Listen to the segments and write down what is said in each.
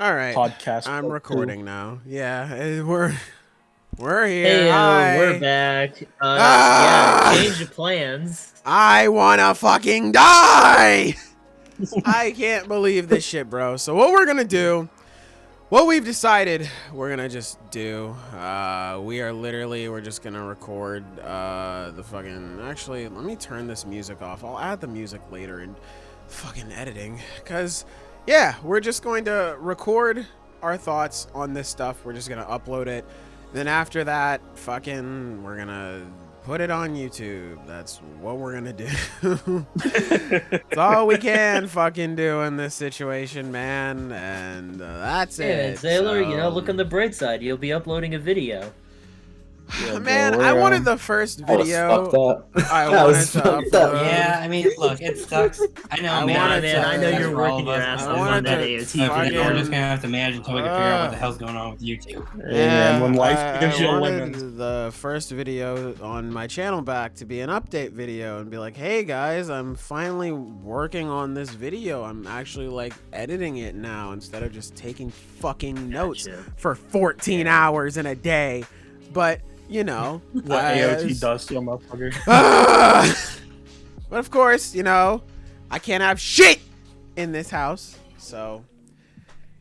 All right. podcast. I'm part recording now. Yeah, we're here. Hey, Hi. we're back. Ah! Yeah, change of plans. I wanna fucking die. I can't believe this shit, bro. So what we're gonna do, what we've decided we're gonna just do, we're just gonna record the fucking. Actually, let me turn this music off. I'll add the music later in fucking editing, cause yeah, we're just going to record our thoughts on this stuff. We're just gonna upload it. Then after that, fucking, we're gonna put it on YouTube. That's what we're gonna do. It's all we can fucking do in this situation, man. And that's Yeah, it. and Sailor, So, look on the bright side. You'll be uploading a video. Yeah, man, bro, I wanted the first video. I wanted to upload. Yeah, I mean, look, it sucks. I know, I man. wanted it to- sucks I know for you're all of working your us. ass I off wanted on that to AOT So fucking- we're just gonna have to manage until we can figure out what the hell's going on with YouTube. Hey, man, when life gives you I lemons. wanted the first video on my channel back to be an update video and be like, hey guys, I'm finally working on this video. I'm actually like editing it now instead of just taking fucking notes Gotcha. for 14 hours in a day. But you know What AOT does to a motherfucker. but of course, I can't have shit in this house. So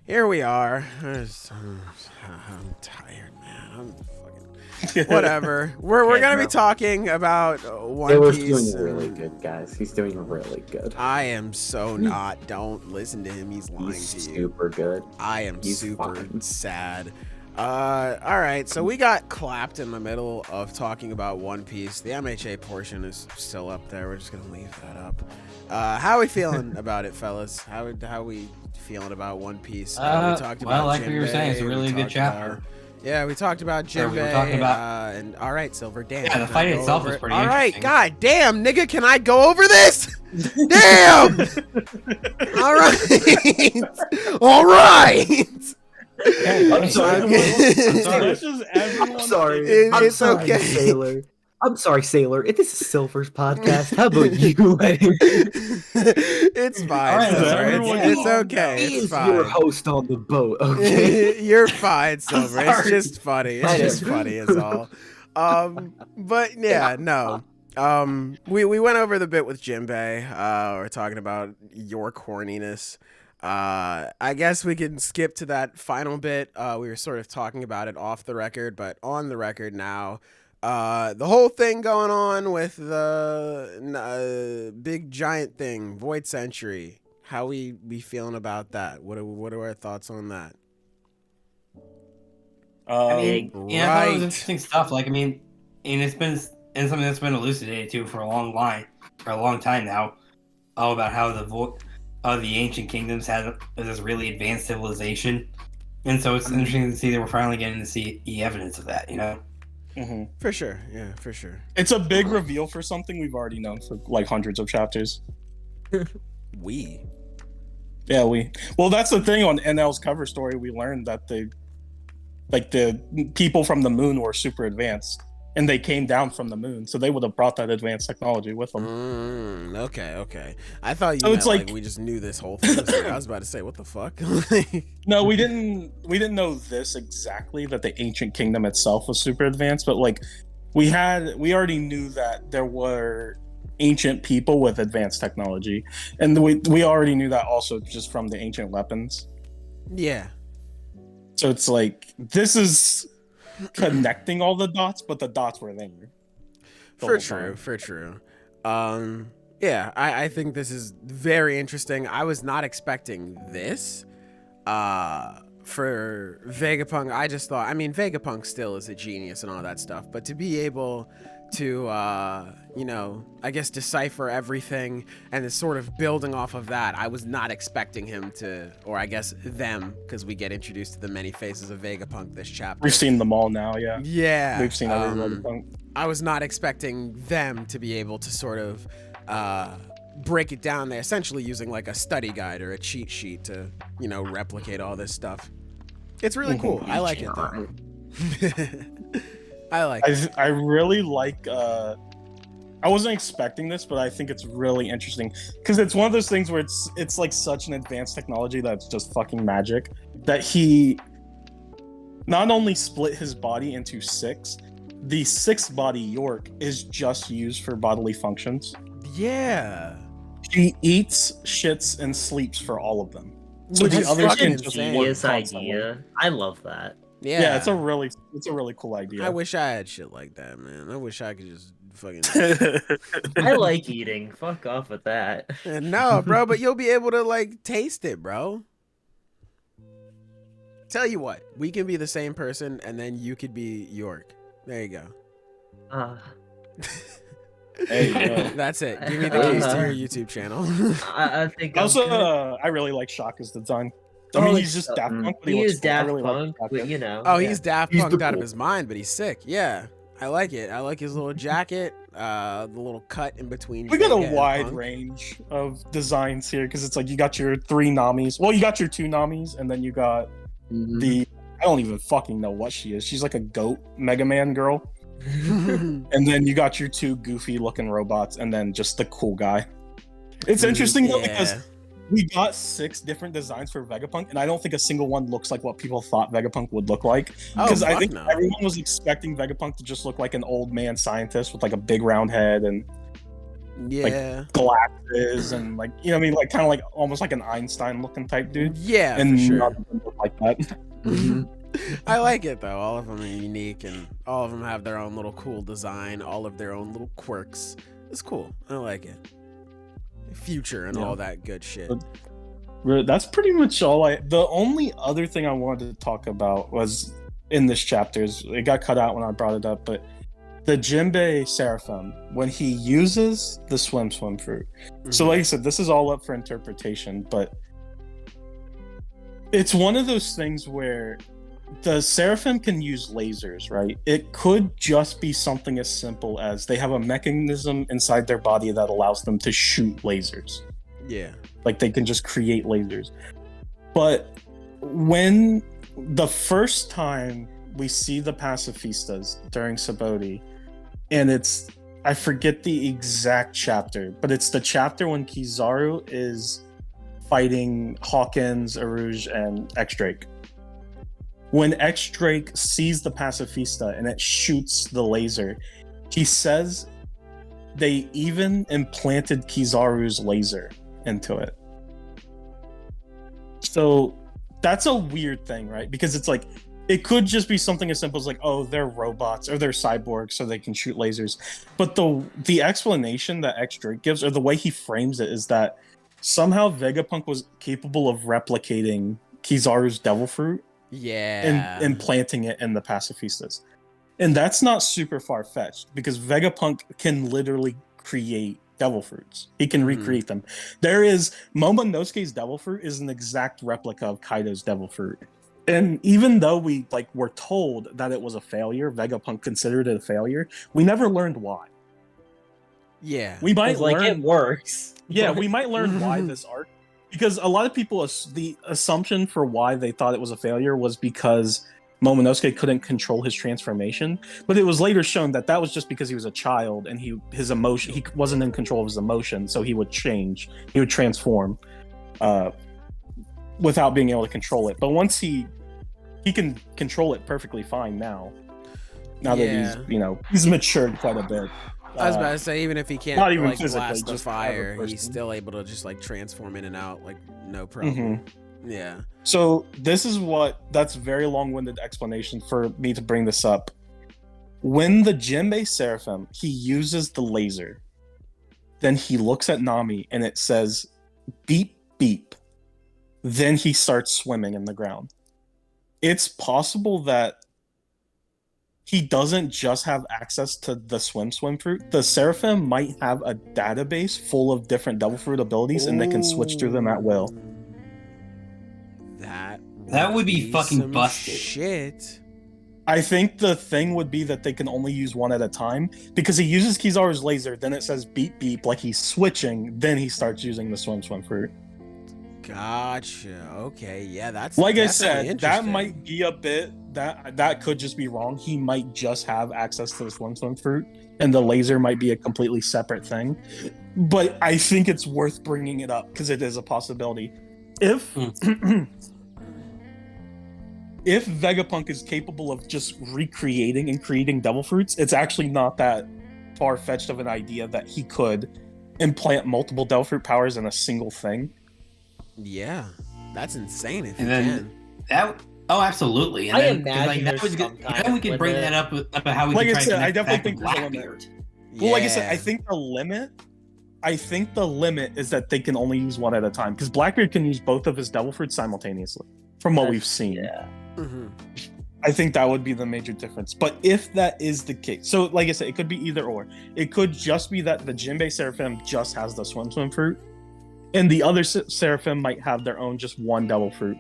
here we are. I'm tired, man. I'm fucking whatever. We're gonna be talking about One Taylor's Piece. doing really good, guys. He's doing really good. I am so not. Don't listen to him. He's lying He's to you. super good. I am He's super fine. sad. All right, so we got clapped in the middle of talking about One Piece. The MHA portion is still up there. We're just gonna leave that up. How are we feeling about it, fellas? How we feeling about One Piece? We talked about like we were saying, it's a Jinbe, really we good talked chapter. about- yeah, we talked about Or Jinbe. we were talking about- And all right, Silver. Damn. Yeah, the can I fight go itself over was it? pretty All right, interesting. god damn, nigga, can I go over this? Damn. All right. All right. I'm sorry. This is everyone. I'm sorry. It's I'm sorry, okay. Sailor. I'm sorry, Sailor. This is Silver's podcast. How about you? It's fine. All right, Silver. everyone It's calm okay. He It's is your fine. host on the boat, okay? You're fine, Silver. It's sorry. just funny. It's I just am. funny is all. But yeah, no. We went over the bit with Jinbe. We're talking about your corniness. I guess we can skip to that final bit. We were sort of talking about it off the record, but on the record now. The whole thing going on with the big giant thing, Void Century. How we feeling about that? What are our thoughts on that? I mean, Um, yeah, I thought it was right. interesting stuff. Like, I mean, and it's been something that's been elucidated too for a long time now, all about how the ancient kingdoms had this really advanced civilization, and so it's interesting to see that we're finally getting to see the evidence of that. mhm. For sure, yeah, for sure. It's a big reveal for something we've already known for like hundreds of chapters. Yeah, well, that's the thing on NL's cover story. We learned that the people from the moon were super advanced, and they came down from the moon, so they would have brought that advanced technology with them. Okay. I thought you So meant it's like like- we just knew this whole thing. I was about to say, what the fuck? No, we didn't know this exactly, that the ancient kingdom itself was super advanced, but like we already knew that there were ancient people with advanced technology, and we already knew that also just from the ancient weapons. Yeah. So it's like this is connecting all the dots, but the dots were there. the whole time. For true. Yeah, I think this is very interesting. I was not expecting this. For Vegapunk, I just thought, I mean, Vegapunk still is a genius and all that stuff, but to be able to, I guess decipher everything and is sort of building off of that, I was not expecting him to, or I guess them, because we get introduced to the many faces of Vegapunk this chapter. We've seen them all now, yeah. Yeah. We've seen everybody. I was not expecting them to be able to sort of break it down there, essentially using like a study guide or a cheat sheet to, replicate all this stuff. It's really cool. I like it though. I like it. I really like I wasn't expecting this, but I think it's really interesting because it's one of those things where it's like such an advanced technology that's just fucking magic that he not only split his body into 6, the 6th body, York, is just used for bodily functions. Yeah. He eats, shits, and sleeps for all of them. So Which the is others fucking can a just insane. work genius constantly. idea. I love that. Yeah, it's a really cool idea. I wish I had shit like that, man. I wish I could just fucking. I like eating. Fuck off with that. No, bro, but you'll be able to like taste it, bro. Tell you what, we can be the same person, and then you could be York. There you go. There you go. That's it. Give me the keys to your YouTube channel. I think I'm Also, good. I really like Shaka's design. I mean, he's just Daft Punk, but he He looks is cool. I Daft really like Punk, Shaka. but you know. Oh, yeah. he's Daft He's Punked the out of cool. his mind, but he's sick. Yeah, I like it. I like his little jacket, the little cut in between. We got Vega a and wide Punk. range of designs here because it's like you got your 3 Namis. Well, you got your 2 Namis, and then you got the I don't even fucking know what she is. She's like a goat Mega Man girl. And then you got your 2 goofy looking robots, and then just the cool guy. It's interesting though because we got 6 different designs for Vegapunk, and I don't think a single one looks like what people thought Vegapunk would look like. Oh, Because I fuck think no. everyone was expecting Vegapunk to just look like an old man scientist with like a big round head and Yeah, glasses and like, you know what I mean, like kind of like almost like an Einstein looking type dude. yeah, And for sure. none of them look like that. I like it though. All of them are unique, and all of them have their own little cool design, all of their own little quirks. It's cool. I like it. Future and Yeah. all that good shit. That's pretty much all the only other thing I wanted to talk about was in this chapter is it got cut out when I brought it up, but the Jinbe seraphim, when he uses the swim fruit. So like I said, this is all up for interpretation, but it's one of those things where the seraphim can use lasers, right? It could just be something as simple as they have a mechanism inside their body that allows them to shoot lasers. Yeah. Like they can just create lasers. But when the first time we see the pacifistas during Saboti, and I forget the exact chapter, but it's the chapter when Kizaru is fighting Hawkins, Aruj, and X-Drake. When X-Drake sees the pacifista and it shoots the laser, he says they even implanted Kizaru's laser into it. So that's a weird thing, right? Because it's like it could just be something as simple as like, oh, they're robots or they're cyborgs so they can shoot lasers. But the explanation that X-Drake gives, or the way he frames it, is that somehow Vegapunk was capable of replicating Kizaru's devil fruit Yeah. and implanting it in the pacifistas. And that's not super far-fetched because Vegapunk can literally create devil fruits. He can recreate them. There is Momonosuke's devil fruit is an exact replica of Kaido's devil fruit. And even though we were told that it was a failure, Vegapunk considered it a failure, we never learned why. Yeah. We might learn it works. Yeah, we might learn why this arc, because a lot of people, the assumption for why they thought it was a failure was because Momonosuke couldn't control his transformation, but it was later shown that that was just because he was a child and he wasn't in control of his emotion, so he would change, he would transform without being able to control it. But once he can control it perfectly fine now that he's matured quite a bit. I was about to say, even if he can't not even like physically, blast the just fire, as a he's person. still able to just like transform in and out, like no problem. Yeah. So that's very long-winded explanation for me to bring this up. When the Jinbe Seraphim, he uses the laser, then he looks at Nami and it says beep beep. Then he starts swimming in the ground. It's possible that he doesn't just have access to the swim fruit. The Seraphim might have a database full of different devil fruit abilities and they can switch through them at will. That would be fucking some busted. Shit. I think the thing would be that they can only use one at a time because he uses Kizaru's laser, then it says beep beep like he's switching, then he starts using the swim fruit. Gotcha. Okay. Yeah, that's Like I definitely said, that interesting. might be a bit that could just be wrong. He might just have access to the swim fruit, and the laser might be a completely separate thing. But I think it's worth bringing it up because it is a possibility. If if Vegapunk is capable of just recreating and creating devil fruits, it's actually not that far-fetched of an idea that he could implant multiple devil fruit powers in a single thing. Yeah, that's insane if And you then can. that. Oh, absolutely. And I then, imagine that there's would some get, kind then we of could bring limit. that up about how we Like can I try said, to I connect definitely back to think there's a limit. Blackbeard. Well, like I said, Yeah. I think the limit is that they can only use one at a time because Blackbeard can use both of his devil fruits simultaneously, from what we've seen. Yeah. Mhm. I think that would be the major difference. But if that is the case, so like I said, it could be either or. It could just be that the Jinbe Seraphim just has the swim fruit, and the other Seraphim might have their own just one devil fruit,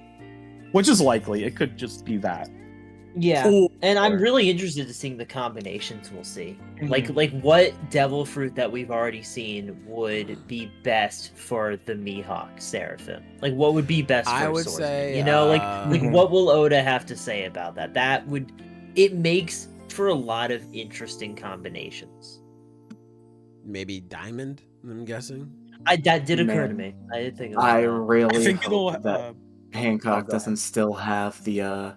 which is likely. It could just be that. Yeah. Or- And I'm really interested to seeing the combinations we'll see. Mhm. Like what devil fruit that we've already seen would be best for the Mihawk Seraphim? Like what would be best for I a would swordsman? say, You know, like Mhm. what will Oda have to say about that? It makes for a lot of interesting combinations. Maybe Diamond, I'm guessing. That did occur to Man. me. I did think about I that. really I think it'll hope that oh, Hancock go doesn't ahead. still have the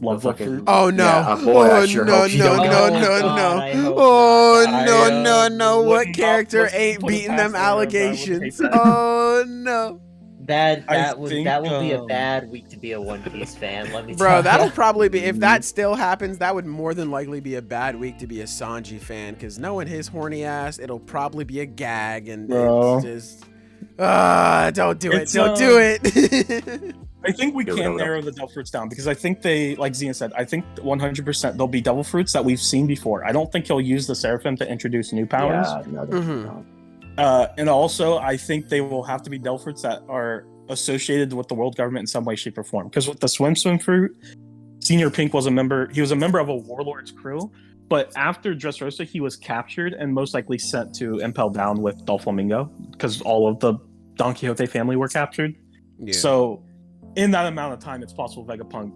love fucking- fruit. Oh no! Yeah, boy, I Oh sure no! hope you No! don't No! get No! it. No! God, I hope Oh not. no! I, No! No! What wouldn't- character let's ain't put it beating past them Oda, but I wouldn't hate allegations? that. Oh no! That I would think, be a bad week to be a One Piece fan. Let me Bro, tell that'll ya. probably be, if that still happens, that would more than likely be a bad week to be a Sanji fan, because knowing his horny ass, it'll probably be a gag, and Bro. it's just, don't do it, It's, don't do it. I think we Here we can go. narrow the devil fruits down because I think they, like Zian said, I think 100% there'll be devil fruits that we've seen before. I don't think he'll use the Seraphim to introduce new powers. Yeah, no, Mhm. And also, I think they will have to be devil fruits that are associated with the world government in some way, shape, or form. Because with the swim fruit, Senior Pink was a member. He was a member of a warlord's crew. But after Dressrosa, he was captured and most likely sent to Impel Down with Doflamingo because all of the Don Quixote family were captured. Yeah. So, in that amount of time, it's possible Vegapunk,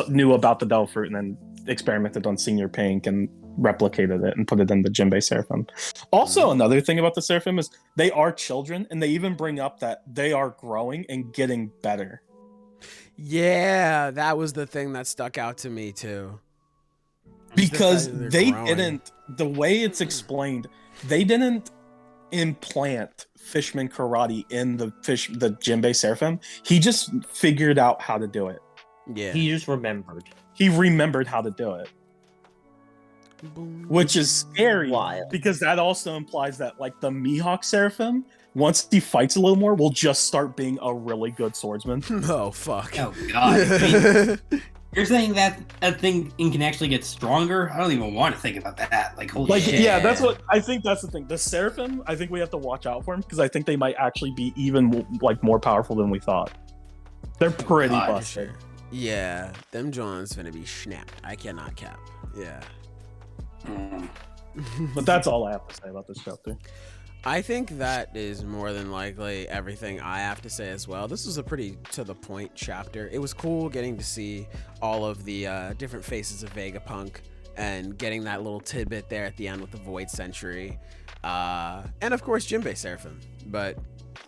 knew about the devil fruit and then experimented on Senior Pink and replicated it and put it in the Jinbe Seraphim. Also, another thing about the Seraphim is they are children, and they even bring up that they are growing and getting better. Yeah, that was the thing that stuck out to me too. Because The fact that they they're growing. didn't, the way it's explained, they didn't implant Fishman karate in the Jinbe Seraphim. He just figured out how to do it. Yeah. He just remembered. He remembered how to do it, which is scary. Wild. Because that also implies that, like, the Mihawk Seraphim, once he fights a little more, will just start being a really good swordsman. Oh fuck. Oh god. I mean, you're saying that thing can actually get stronger? I don't even want to think about that. Like, holy Like, shit. yeah, that's what I think. That's the thing. The Seraphim, I think we have to watch out for them because I think they might actually be even more powerful than we thought. They're pretty God, busted. Yeah, them Johns finna be snapped. I cannot cap. Yeah. Mm. But that's all I have to say about this chapter. I think that is more than likely everything I have to say as well. This was a pretty to the point chapter. It was cool getting to see all of the different faces of Vegapunk and getting that little tidbit there at the end with the Void Century. And of course, Jinbe Seraphim. But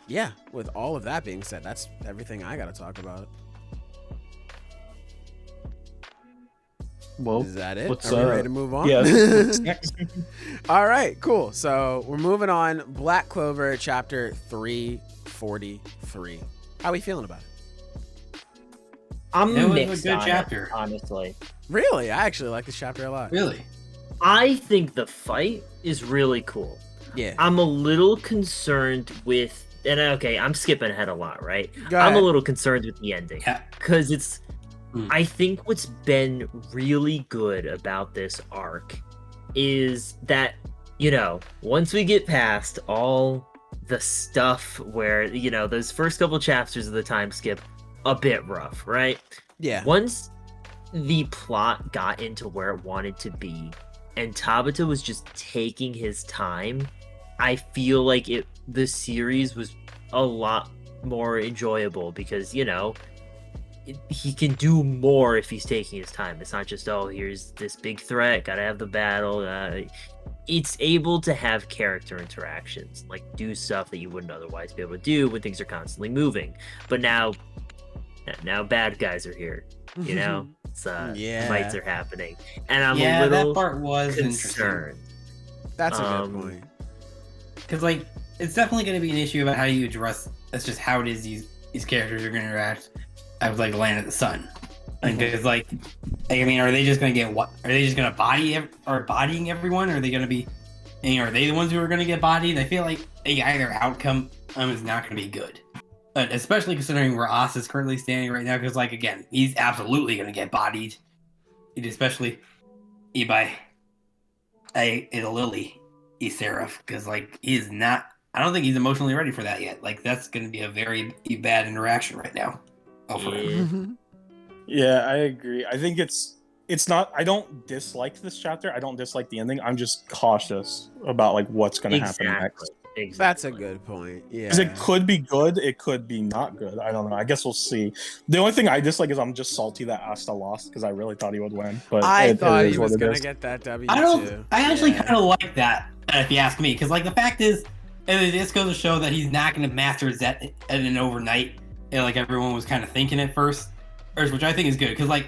yeah, with all of that being said, that's everything I got to talk about. Well, Is that it? what's, Are we ready to move on? yeah. what's next? All right, cool. So we're moving on. Black Clover Chapter 343. How are we feeling about it? I'm It was a mixed good on chapter. it, honestly. Really? I actually like this chapter a lot. Really? I think the fight is really cool. Yeah. I'm a little concerned with, and okay, I'm skipping ahead a lot, right? Go I'm a ahead. little concerned with the ending Yeah. because it's. Hmm. I think what's been really good about this arc is that, once we get past all the stuff where, those first couple chapters of the time skip, a bit rough, right? Yeah. Once the plot got into where it wanted to be and Tabata was just taking his time, I feel like the series was a lot more enjoyable because, he can do more if he's taking his time. It's not just, oh, here's this big threat, gotta have the battle. It's able to have character interactions, like do stuff that you wouldn't otherwise be able to do when things are constantly moving. But now bad guys are here, you know? It's, fights are happening. And I'm a little that part was concerned. That's a good point. Because, like, it's definitely going to be an issue about how you address. That's just how it is these characters are going to interact with, like, the Land of the Sun. Because, like, I mean, are they just going to get what? Are they just going to bodying everyone? Are they going to be, are they the ones who are going to get bodied? I feel like either outcome is not going to be good. But especially considering where Asta's currently standing right now, because, like, again, he's absolutely going to get bodied. Especially by a Lily Seraph, because, like, he is not. I don't think he's emotionally ready for that yet. Like, that's going to be a very bad interaction right now. For him. Yeah, I agree. I think it's not. I don't dislike this chapter. I don't dislike the ending. I'm just cautious about like what's going to happen next. Exactly. That's a good point. Yeah, because it could be good, it could be not good. I don't know. I guess we'll see. The only thing I dislike is I'm just salty that Asta lost because I really thought he would win. But I thought he was gonna get that W. I actually kind of like that, if you ask me, because like the fact is, and it just goes to show that he's not going to master Zet in an overnight, like everyone was kind of thinking at first, which I think is good because like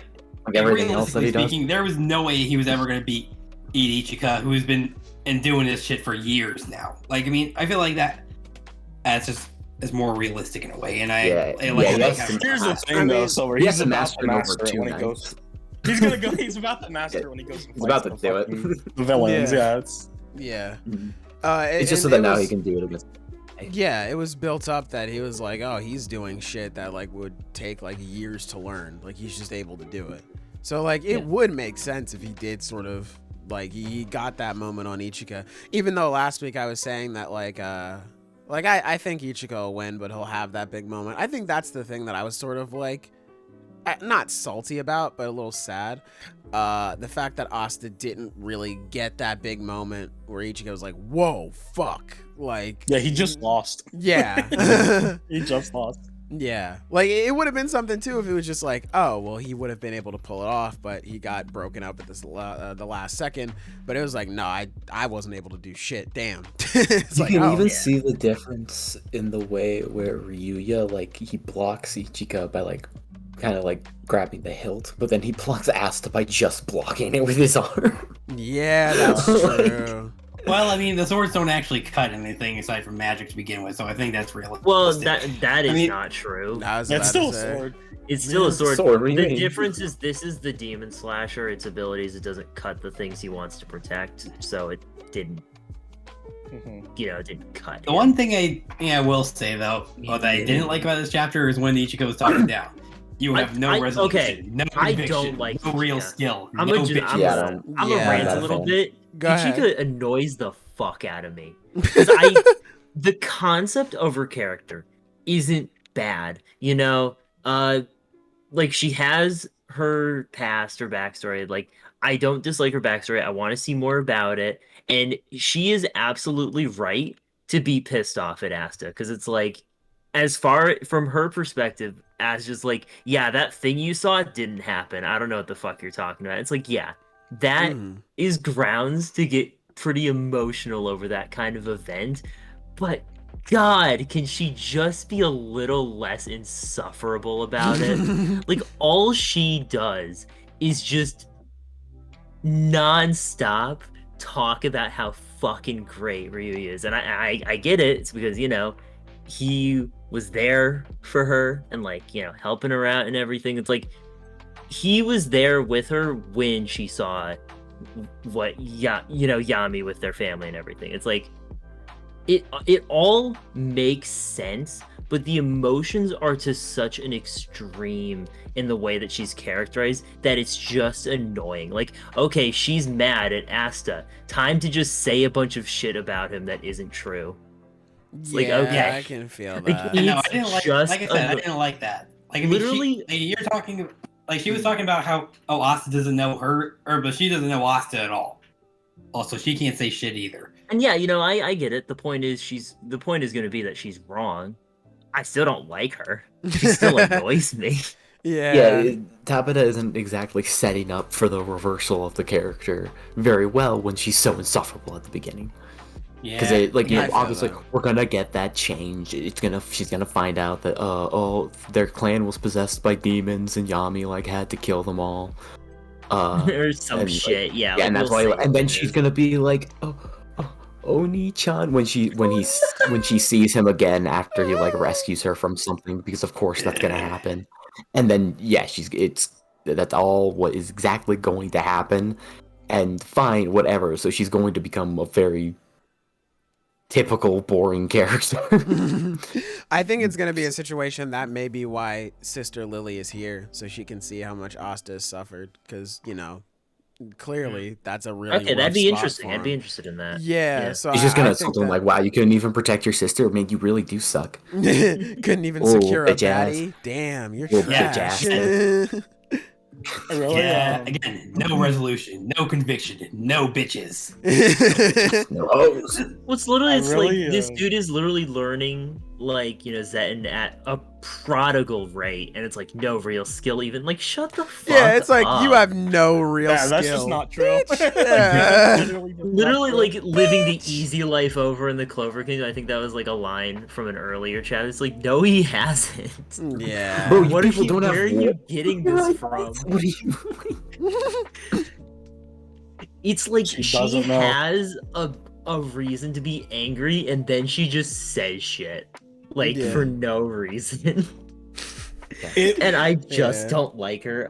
everything else that he does. There was no way he was ever going to beat Ichika, who's been doing this shit for years now. Like, I mean, I feel like that's just is more realistic in a way. And I like here's the thing though, so he has to master it over when he goes. He's gonna go. He's about to master it when he goes. He's about to do it. The villains, It's just so that now he can do it against. Yeah, it was built up that he was like, oh, he's doing shit that like would take like years to learn. Like he's just able to do it. So like it would make sense if he did sort of like he got that moment on Ichika. Even though last week I was saying that like I think Ichika will win, but he'll have that big moment. I think that's the thing that I was sort of like not salty about, but a little sad. The fact that Asta didn't really get that big moment where Ichika was like, whoa, fuck. Like, yeah, he just lost. Yeah. He just lost. Yeah. Like, it would have been something, too, if it was just like, oh, well, he would have been able to pull it off, but he got broken up at this the last second. But it was like, no, I wasn't able to do shit. Damn. You can even see the difference in the way where Ryuya, like, he blocks Ichika by, like, kind of like grabbing the hilt, but then he blocks Asta by just blocking it with his arm. Yeah, that's true. Well, I mean, the swords don't actually cut anything aside from magic to begin with, so I think that's realistic. Well, that is not true. That's still a sword. It's still a sword. The difference is this is the demon slasher. Its abilities, it doesn't cut the things he wants to protect, so it didn't. Didn't cut. The one thing I will say though, that I didn't like about this chapter is when Ichika was talking down. You have no resolution, no conviction, I don't like no real skill. I'm gonna rant a little bit. Ichika annoys the fuck out of me. Because the concept of her character isn't bad. You know, like she has her past, her backstory. Like, I don't dislike her backstory. I want to see more about it. And she is absolutely right to be pissed off at Asta. Because it's like, as far from her perspective, as just like, yeah, that thing you saw didn't happen. I don't know what the fuck you're talking about. It's like, yeah, that is grounds to get pretty emotional over that kind of event. But God, can she just be a little less insufferable about it? Like, all she does is just nonstop talk about how fucking great Ryu is. And I get it. It's because, he was there for her and helping her out and everything. It's like he was there with her when she saw what Yami with their family and everything. It's like it all makes sense, but the emotions are to such an extreme in the way that she's characterized that it's just annoying. Like, okay, she's mad at Asta. Time to just say a bunch of shit about him that isn't true. It's okay. I can feel that. I didn't like. Like I said, I didn't like that. Like, I mean, literally, you're talking. Like, she was talking about how Asta doesn't know her, but she doesn't know Asta at all. Also, she can't say shit either. And yeah, I get it. The point is going to be that she's wrong. I still don't like her. She still annoys me. Yeah. Tabata isn't exactly setting up for the reversal of the character very well when she's so insufferable at the beginning. Because Yeah. obviously we're gonna get that change. She's gonna find out that their clan was possessed by demons and Yami had to kill them all. Or some shit. Yeah. And that's why. And then she's gonna be like, oh, Oni-chan when she sees him again after he rescues her from something, because of course that's gonna happen. And then that's all what is exactly going to happen. And fine, whatever. So she's going to become a very typical boring character. I think it's gonna be a situation that may be why Sister Lily is here, so she can see how much Asta has suffered. Because clearly that's a really okay. rough That'd be spot interesting. for I'd him. be interested in that. Yeah, so He's just gonna I think something like, "Wow, you couldn't even protect your sister. I mean, you really do suck." couldn't even Oh, secure a bitch ass. baddie. Damn, you're Oh, trash. bitch Yeah, again, no resolution, no conviction, no bitches. No. What's literally, it's really, this dude is literally learning Zetten at a prodigal rate, and it's no real skill even. Shut the fuck Yeah, it's like up. you have no real skill. That's just not true. Yeah. Literally living the easy life over in the Clover Kingdom. I think that was a line from an earlier chapter. It's no, he hasn't. Yeah. Bro, What people don't have where are you getting this from? What are you? It's She she doesn't know. has a reason to be angry, and then she just says shit Yeah. for no reason. It, And I just Yeah. don't like her.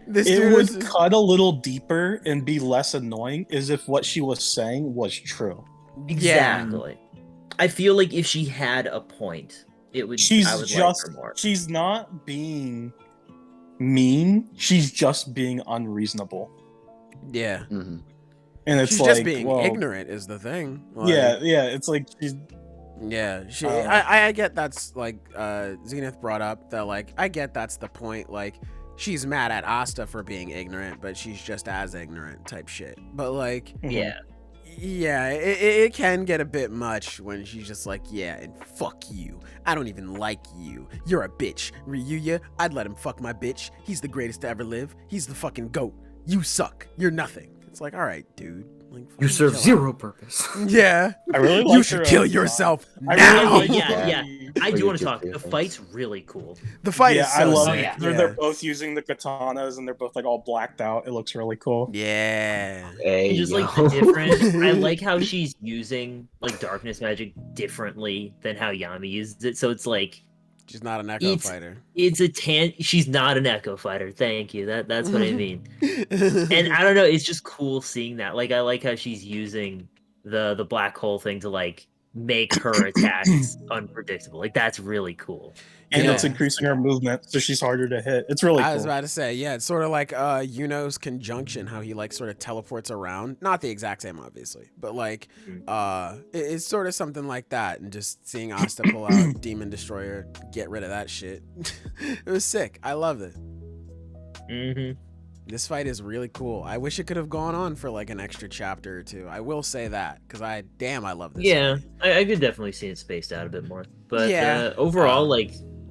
This it dude would is- cut a little deeper and be less annoying as if what she was saying was true. Exactly. I feel if she had a point, it would. I would like her more. She's not being mean, she's just being unreasonable. Yeah. Mhm. And it's She's like, just being well, ignorant is the thing. yeah, it's like she's Yeah, she. Oh. I get that's Zenith brought up that I get that's the point. She's mad at Asta for being ignorant, but she's just as ignorant type shit. But Yeah. yeah, it can get a bit much when she's just yeah, and fuck you. I don't even like you. You're a bitch. Ryuya, I'd let him fuck my bitch. He's the greatest to ever live. He's the fucking GOAT. You suck. You're nothing. It's all right, dude. You fucking serve chill zero out. purpose. Yeah. I really You like should her, kill yourself I now. really like Yeah. I But do you want to just talk. do The things. fight's really cool. The fight Yeah, is so I love sick. it. yeah. They're both using the katanas and they're both all blacked out. It looks really cool. Yeah. Hey, And just yo. the different. I like how she's using darkness magic differently than how Yami uses it. So it's She's not an echo It's- fighter. it's she's not an echo fighter. Thank you. That's what I mean. And I don't know, it's just cool seeing that. I like how she's using the black hole thing to make her attacks unpredictable. That's really cool. And it's Yeah. increasing her movement, so she's harder to hit. It's really I was cool. about to say, yeah, it's sort of like Yuno's conjunction, how he sort of teleports around. Not the exact same, obviously, but it's sort of something like that. And just seeing Asta pull out Demon Destroyer, get rid of that shit. It was sick. I loved it. Mm-hmm. This fight is really cool. I wish it could have gone on for an extra chapter or two. I will say that because I love this. Yeah, fight. I could definitely see it spaced out a bit more. But Yeah. overall,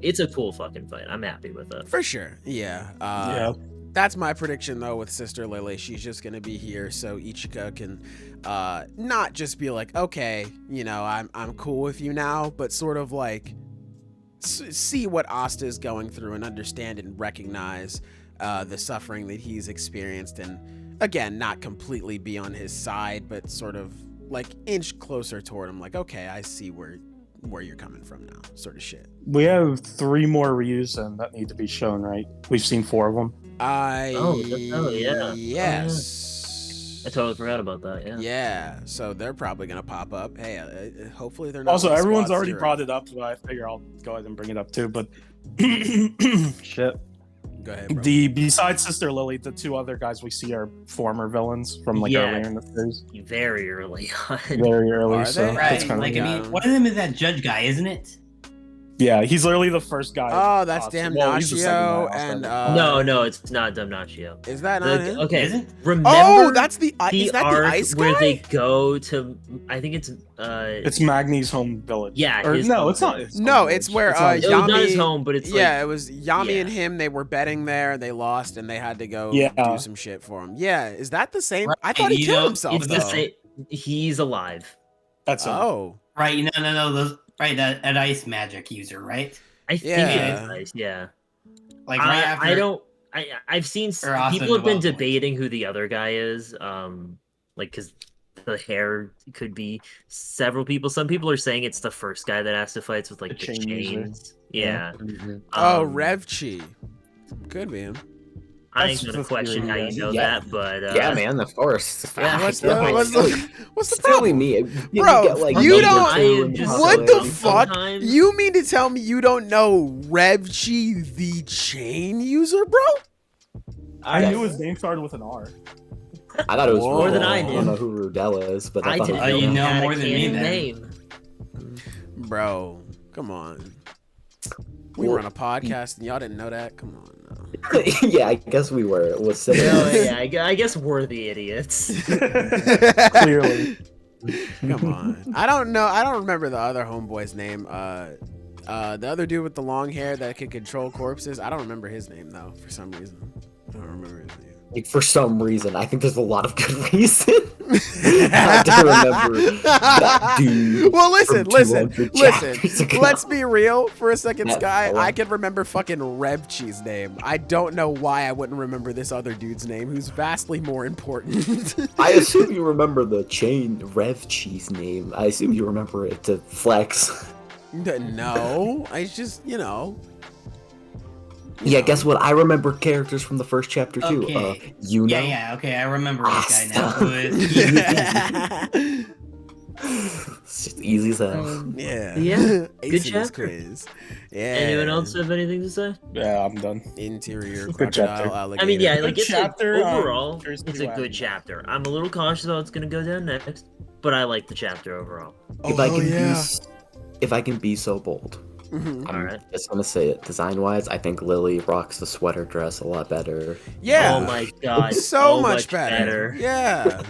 it's a cool fucking fight. I'm happy with it. For sure. Yeah. Yeah. That's my prediction though with Sister Lily. She's just gonna be here so Ichika can not just be okay, I'm cool with you now, but sort of see what Asta is going through and understand and recognize the suffering that he's experienced, and again, not completely be on his side, but sort of inch closer toward him. Okay, I see where you're coming from now, sort of shit. We have 3 more Ryusen that need to be shown, right? We've seen 4 of them. Yeah. Yes. I totally forgot about that. Yeah. Yeah, so they're probably gonna pop up. Hey, hopefully they're not. Also, like everyone's Squad already Zero. brought it up, so I figure I'll go ahead and bring it up too. But shit. Go ahead, bro. Besides Sister Lily, the 2 other guys we see are former villains from Yeah. earlier in the series. Very early on. Very early, Are so they? that's Right, kind of I Yeah. mean, one of them is that judge guy, isn't it? Yeah, he's literally the first guy. Oh, that's Well, he's the second guy, Damnatio Asta and No, it's not Damnatio. is that not him? Okay, Is it? remember Oh, that's the the is that arc the ice where guy? they go to? I think it's It's Magni's home village. Yeah, Or his no, home it's not. village. his No, home it's village. where not it was not his Yami- home, but it's yeah, like it was Yami yeah. and him. They were betting there. They lost, and they had to go Yeah. do some shit for him. Yeah, is that the same? I Right, thought he you killed know, himself. it's though. the same. He's alive. That's him. Oh, Right, no, those right that ice magic user, right? I think Yeah. it is nice. Yeah. Like right after I don't. I've seen Or Asta people have been development. debating who the other guy is. Like because the hair could be several people. Some people are saying it's the first guy that Asta fights with like The the chain user. chains. Yeah. oh, Um, Revchi. Could be him. I ain't That's gonna the question theory, how yeah. you know Yeah. that, but Yeah, man, of course. Yeah, What's Yeah, the man, what's silly- the what's the silly problem? me. Bro, get, like, you number don't- two and just What the possibly- fuck? sometimes- You mean to tell me you don't know Revchi the chain user, bro? I knew his name started with an R. I thought it was More than Rudella. I I did. don't know who Rudella is, but I I thought didn't it know was you he know had more a than me canon then. name. Bro, come on. We were on a podcast and y'all didn't know that. Come on. Yeah, I guess we were. It was No, similar. yeah, I guess we're the idiots. Clearly. Come on. I don't know. I don't remember the other homeboy's name. The other dude with the long hair that could control corpses. I don't remember his name though. For some reason, I don't remember his name. Like, for some reason, I think there's a lot of good reason not to remember that dude. Well, listen. from 200 chapters ago. Let's be real for a second, That Sky. fella. I can remember fucking Revchi's name. I don't know why I wouldn't remember this other dude's name, who's vastly more important. I assume you remember the chain Rev Cheese name. I assume you remember it to flex. No, I just, Yeah, guess what? I remember characters from the first chapter too. Okay. You know, Yeah, okay, I remember this guy now. Asta. Who is it's just easy as hell. Yeah. Yeah, Ace good in his chapter. quiz. Yeah. Anyone else have anything to say? Yeah, I'm done. Interior Good crocodile chapter. alligator. I mean, yeah, Good like it's chapter, overall, there's it's two a good avenues. chapter. I'm a little cautious about what's gonna go down next, but I like the chapter overall. If I Oh, can yeah. if I can be so bold, Mhm. I'm Alright. just gonna say it. Design-wise, I think Lily rocks the sweater dress a lot better. Yeah. Oh my god, so much better. Yeah.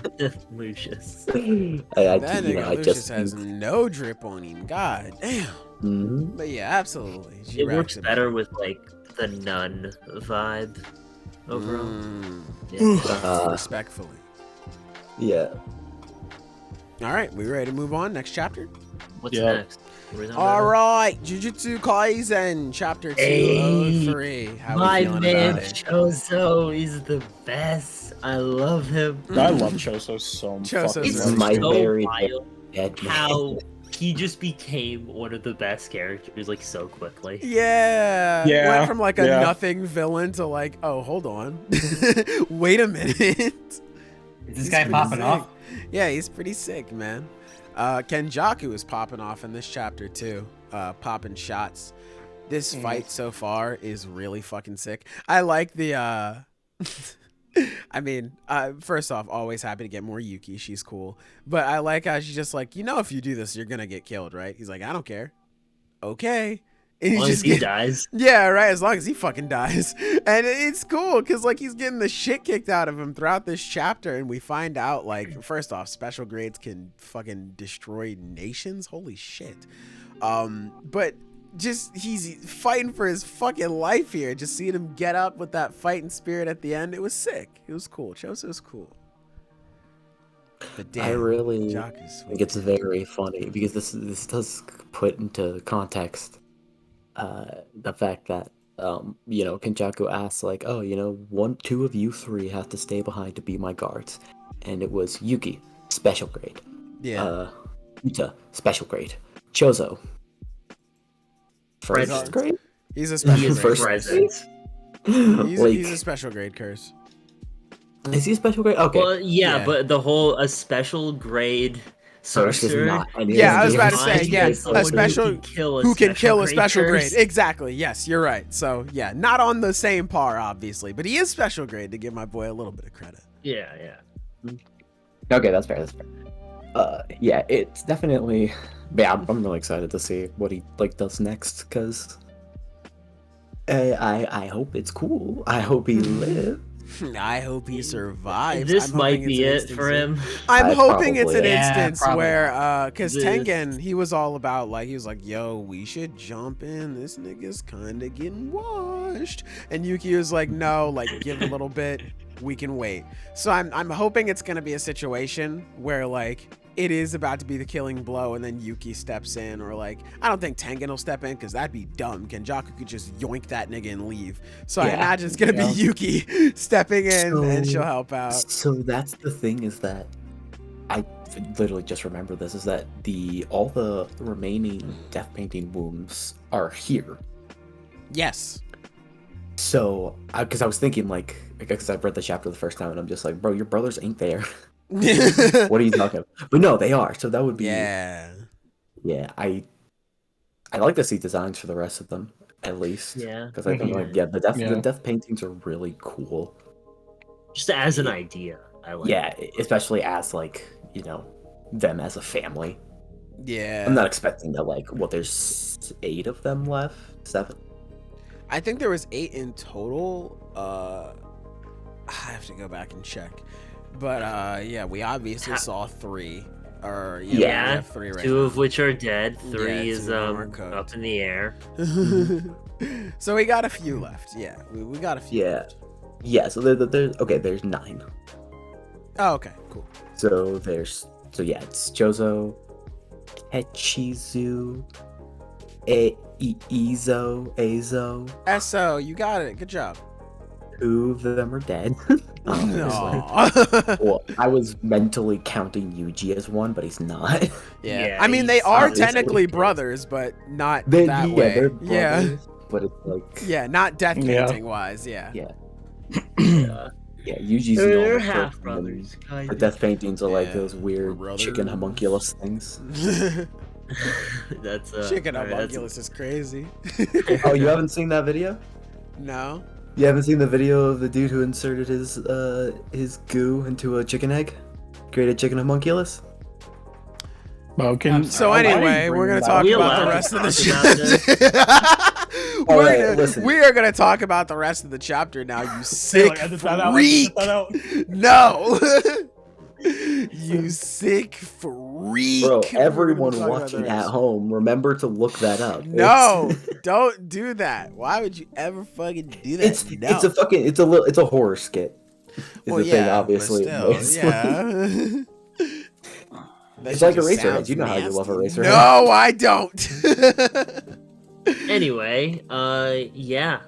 Lucius. I That you know, nigga I Lucius just has no drip on him. God damn. Mhm. But yeah, absolutely. She It racks works better with like the nun vibe overall. Mm, Yeah. respectfully. Yeah. All right, we ready to move on? Next chapter? What's Yeah. next? What are we talking All about? right, Jujutsu Kaisen Chapter Hey, 203. How My we feeling man about it? Choso is the best. I love him. I love Choso so Choso's fucking It's really much. my so very wild dead man. how he just became one of the best characters like so quickly. Yeah. Yeah, Went from like a yeah. nothing villain to like, oh, hold on. Wait a minute. this He's guy pretty popping sick. off? Yeah, he's pretty sick, man. Kenjaku is popping off in this chapter too. Popping shots. This fight so far is really fucking sick. I like the I mean, first off, always happy to get more Yuki. She's cool. But I like how she's just like, if you do this, you're gonna get killed, right? He's like, I don't care. Okay. And As long as he get- dies. Yeah, right. As long as he fucking dies, and it's cool because like he's getting the shit kicked out of him throughout this chapter, and we find out like first off, special grades can fucking destroy nations. Holy shit! But just he's fighting for his fucking life here. Just seeing him get up with that fighting spirit at the end, it was sick. It was cool. Choso was cool. But damn, I really Jock is sweet. think it's very funny because this does put into context the fact that Kenjaku asks like, two of you three have to stay behind to be my guards, and it was Yuki, special grade, Yeah. Uta, special grade, Choso, first Present. grade. He's a He special is grade. First- present. He's a special grade curse. Is he a special grade? Okay. Well, yeah, Yeah. but the whole a special grade First is sorcerer. not. Yeah, I was about to say, defined yeah, as someone a special- who Can kill a special grade. curse. Exactly. Yes, you're right. So yeah, not on the same par, obviously, but he is special grade to give my boy a little bit of credit. Yeah, yeah. Okay, that's fair. That's fair. Yeah, it's definitely. Yeah, I'm really excited to see what he like does next because I hope it's cool. I hope he lives. I hope he survives. This I'm might hoping it's be an it for instance- him. I'm hoping it's an Probably. Yeah, instance probably. where, because This- Tengen, he was all about, like, he was like, yo, we should jump in. This nigga's kind of getting washed. And Yuki was like, no, like, give a little bit. We can wait. So I'm hoping it's going to be a situation where, like, it is about to be the killing blow and then Yuki steps in, or like, I don't think Tengen will step in because that'd be dumb. Kenjaku could just yoink that nigga and leave. So I Yeah. imagine it's going to be Yuki stepping in and she'll help out. So that's the thing is that I literally just remember this is that all the remaining death painting wounds are here. Yes. So because I was thinking like because I've read the chapter the first time and I'm just like, bro, your brothers ain't there. What are you talking about? But no, they are. So that would be Yeah. Yeah, I like to see designs for the rest of them at least. Yeah. Because I think Mhm. like the Yeah. death paintings are really cool. Just as an idea, I like. Yeah, especially as like them as a family. Yeah. I'm not expecting that like there's 8 of them left, 7. I think there was 8 in total. I have to go back and check. But yeah, we obviously saw 3. Or yeah, we Yeah, have 3 right 2 now. of which are dead. 3 Yeah, is 2 of them are cooked. up in the air. So we got a few left. Yeah, we got a few Yeah. left. Yeah, so there's 9. Oh, okay, cool. So it's Choso, Kechizu, Azo. So you got it. Good job. 2 of them are dead. Aw. Well, I was mentally counting Yuji as one, but he's not. Yeah. Yeah, I mean, they he's are obviously technically dead. brothers, but not that way. They're Yeah. brothers, but it's like Yeah, not death Yeah. painting wise. Yeah. yeah, Yeah. yeah. Yuji's They're normal half person, brothers. and The death paintings are like Yeah, those weird we're chicken brothers. homunculus things. That's Chicken alright, homunculus is crazy. Oh, you haven't seen that video? No. You haven't seen the video of the dude who inserted his goo into a chicken egg, created chicken homunculus? Well, So why are you anyway, we're bringing gonna talk that up? We about the allowed rest to of the talk chapter. Alright, listen. We are gonna talk about the rest of the chapter now. You sick Like, edit that out, freak! edit that out. No, you sick freak! Bro, We're gonna everyone talk about the watching at rest. home, remember to look that up. No, don't do that. Why would you ever fucking do that? It's No. it's a horror skit. Is well, the yeah, thing, but obviously. still, It's yeah. That It's shit like just Eraserhead. sounds You know how you love nasty. Eraserhead. No, I don't. Anyway, yeah.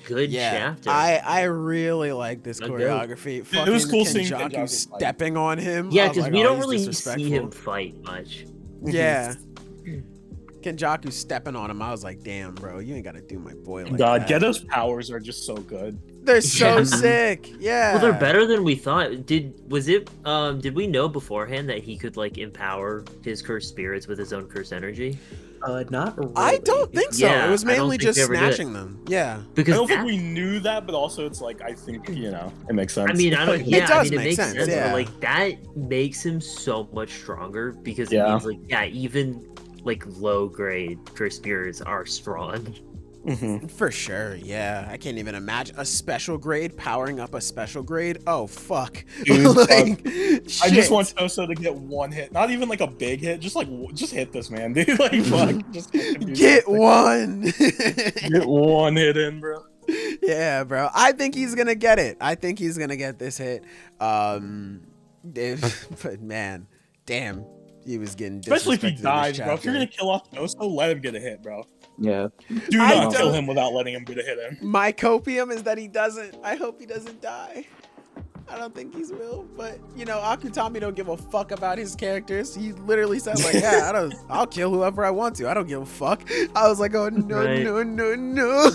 Good Yeah, chapter. I really like this Not choreography. It was cool seeing Kenjaku Kenjaku stepping on him. Yeah, I was because like, we oh, don't he's really see disrespectful. him fight much. Yeah. Kenjaku stepping on him. I was like, damn, bro, you ain't got to do my boy like God, that. Ghetto's powers are just so good. They're so Yeah. sick. Yeah. Well, they're better than we thought. Did we know beforehand that he could like empower his cursed spirits with his own cursed energy? Not really. I don't think so. Yeah, it was I don't mainly think just they ever did. snatching them. Yeah. I Because don't think that- we knew that, but also it's like I think it makes sense. I mean, I don't. It Yeah, does I mean, make it makes sense, sense. yeah. But like that makes him so much stronger because it Yeah. means like even like low grade cursed spirits are strong. Mhm. For sure. Yeah. I can't even imagine a special grade powering up a special grade. Oh, fuck. Dude, Like, I shit. just want Choso to get one hit, not even like a big hit, just like just hit this man, dude. Like fuck, just Get one. get one hit in, bro. Yeah, bro. I think he's gonna get it. I think he's gonna get this hit. But man, damn, he was getting Especially if he disrespected in this dies, bro. If you're chapter. gonna kill off Choso, let him get a hit, bro. Yeah. Do I not kill don't- him without letting him get a hit in. My copium is that he doesn't. I hope he doesn't die. I don't think he's will, but you know, Akutami don't give a fuck about his characters. He literally says like, "Yeah, I'll kill whoever I want to. I don't give a fuck." I was like, "Oh no, Right. no!"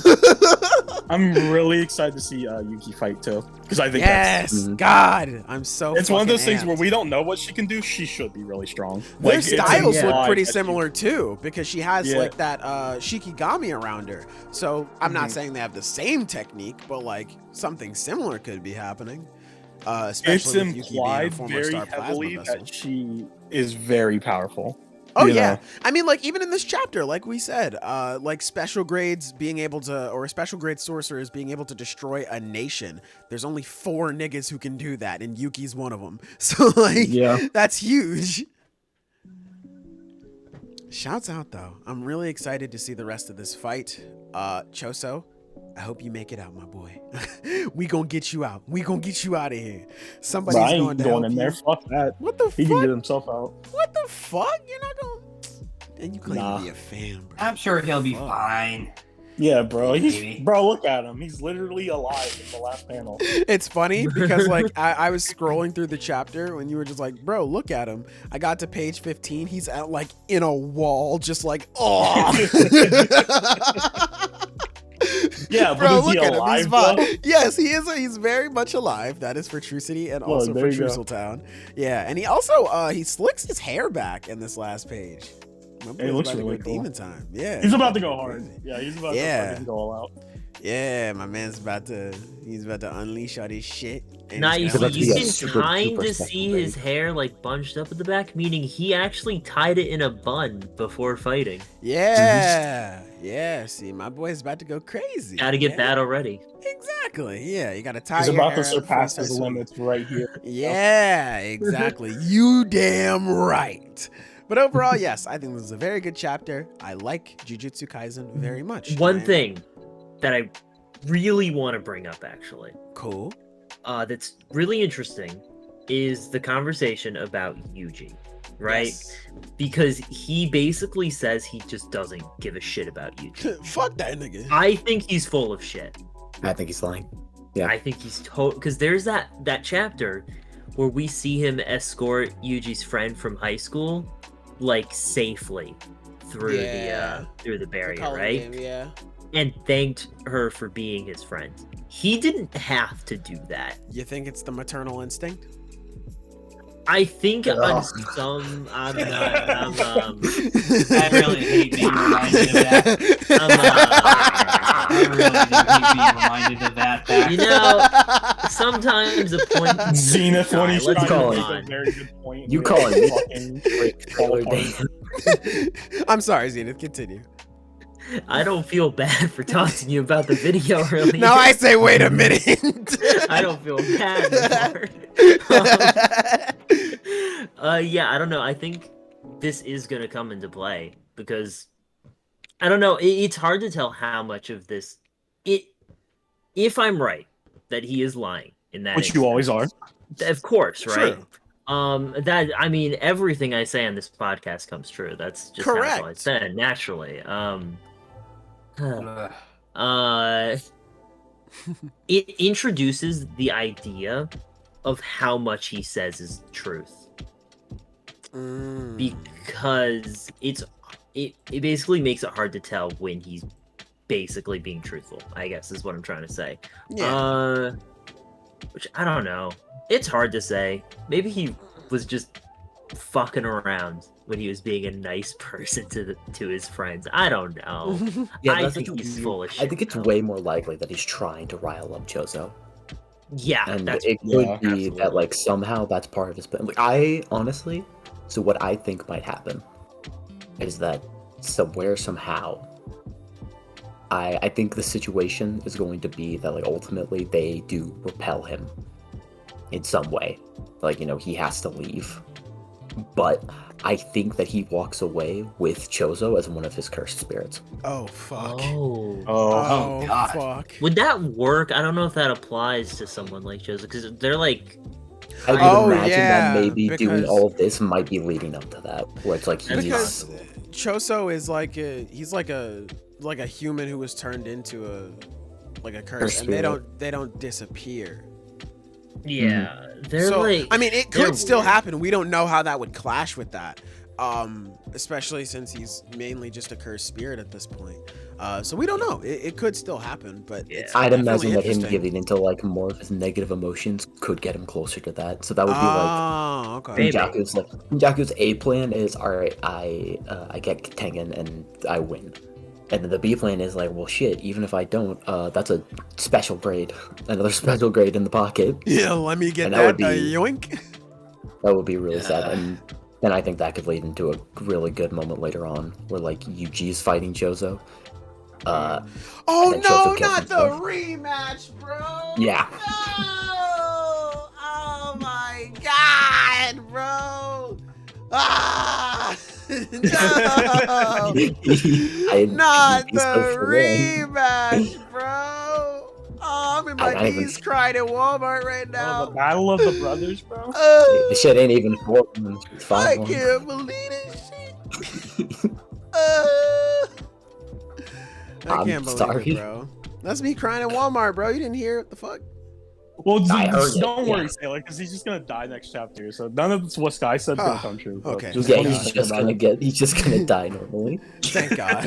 I'm really excited to see Yuki fight too, because I think Yes, Mhm. God, I'm so. it's one of those fucking things where amped. we don't know what she can do. She should be really strong. Their it's styles look implied pretty that she- similar too, because she has Yeah. like that Shikigami around her. So I'm not Mhm. saying they have the same technique, but like something similar could be happening. It's Especially with Yuki being a implied former very star plasma heavily vessel. that she is very powerful. Oh you yeah, know? I mean, like even in this chapter, like we said, like special grades being able to, or special grade sorcerers being able to destroy a nation. There's only 4 niggas who can do that, and Yuki's one of them. So like, Yeah. that's huge. Shouts out though. I'm really excited to see the rest of this fight. Choso, I hope you make it out, my boy. We gonna get you out. We gonna get you out of here. Somebody's Bro, I going ain't to going help in you. there. Fuck that. What the He can get fuck? himself out. What the fuck? You're not gonna. And you claim Nah. to be a fan, bro. I'm sure he'll be Fuck. fine. Yeah, bro. Maybe. Bro, look at him. He's literally alive in the last panel. It's funny because like I was scrolling through the chapter when you were just like, bro, look at him. I got to page 15. He's out like in a wall, just like, oh. Yeah, but Bro, is look he at him. He's alive, fine. bro? Yes, he is. He's very much alive. That is for True City and also there for you go. Truseltown. Yeah, and he also he slicks his hair back in this last page. My boy's looks about to really go cool. demon time. Yeah, He's about to go hard. Yeah, he's about Yeah. to fucking go all out. Yeah, my man's about to. He's about to unleash all this shit. And Now he's you got, about to see, be you a can super, kind super of special see grade. his hair like bunched up at the back, meaning he actually tied it in a bun before fighting. Yeah, yeah. See, my boy's about to go crazy. Gotta get yeah. that already. Exactly. Yeah, you gotta tie. He's your about hair to up before surpass you his start swimming. limits right here. Yeah, exactly. You damn right. But overall, yes, I think this is a very good chapter. I like Jujutsu Kaisen very much. One Right? thing that I really want to bring up, actually, Cool. that's really interesting, is the conversation about Yuji, right? Yes. Because he basically says he just doesn't give a shit about Yuji. Fuck that nigga. I think he's full of shit. I think he's lying. Yeah. I think he's because there's that chapter where we see him escort Yuji's friend from high school, like safely through Yeah. the barrier, Calling right? game, yeah. And thanked her for being his friend. He didn't have to do that. You think it's the maternal instinct? I think Ugh. on some I'm I really hate being reminded of that. I really do hate being reminded of that. fact. you know, sometimes a point Zenith, when he's Let's trying call to it. make a very good point. You and call they it. fucking fall Taylor apart. Day. I'm sorry, Zenith. Continue. I don't feel bad for talking to you about the video earlier. Now I say, wait a minute. I don't feel bad anymore. Yeah, I don't know. I think this is gonna come into play because I don't know. It's hard to tell how much of this. If I'm right that he is lying in that, Which you always are. of course, right? True. That I mean, everything I say on this podcast comes true. That's just how Correct. it's said naturally. Ugh. It introduces the idea of how much he says is truth Mm. because it basically makes it hard to tell when he's basically being truthful, I guess is what I'm trying to say. Yeah. Which I don't know. It's hard to say. Maybe he was just fucking around when he was being a nice person to his friends. I don't know. Yeah, I that's think like a he's weird- full of I shit, think it's though. way more likely that he's trying to rile up Choso. Yeah, And that's it could yeah, be absolutely. that like somehow that's part of his plan. Like I honestly, so what I think might happen is that somehow I think the situation is going to be that like ultimately they do repel him in some way. Like, you know, he has to leave. But I think that he walks away with Choso as one of his cursed spirits. Oh fuck. Oh. Oh, God. Fuck. Would that work? I don't know if that applies to someone like Joseph because they're like, I would Oh, imagine yeah, that maybe doing because- all of this might be leading up to that, where it's like he's Because Choso is like he's like a human who was turned into a curse, Curse and they spirit. don't disappear. yeah, they're So like. I mean, it they're could still weird. happen. We don't know how that would clash with that. Especially since he's mainly just a cursed spirit at this point. So we don't know. It could still happen, but Yeah. it's I'd definitely imagine that him interesting. giving into like more of his negative emotions could get him closer to that. So that would be Oh, okay. Maybe. like Kenjaku's A plan is all right. I get Tengen and I win, and then the B plan is like, well, shit. Even if I don't, that's a special grade, another special grade in the pocket. Yeah, let me get And that that, would be- yoink. That would be really sad. And And I think that could lead into a really good moment later on, where like Yuji's fighting Choso. Oh and then no, Choso kills not the himself. rematch, bro. Yeah. No! Oh my god, bro. Ah! No! Not the rematch, bro. Oh, I'm in my knees crying at Walmart right now. Oh, the battle of the brothers, bro. This shit ain't even 4-1. It's 5-1. I can't believe this shit. I can't believe it, bro. That's me crying at Walmart, bro. You didn't hear it? The fuck? Well, don't worry, Sailor, because he's just gonna die next chapter. So none of what Sky said gonna come true. Okay. Yeah, he's just gonna die normally. Thank God.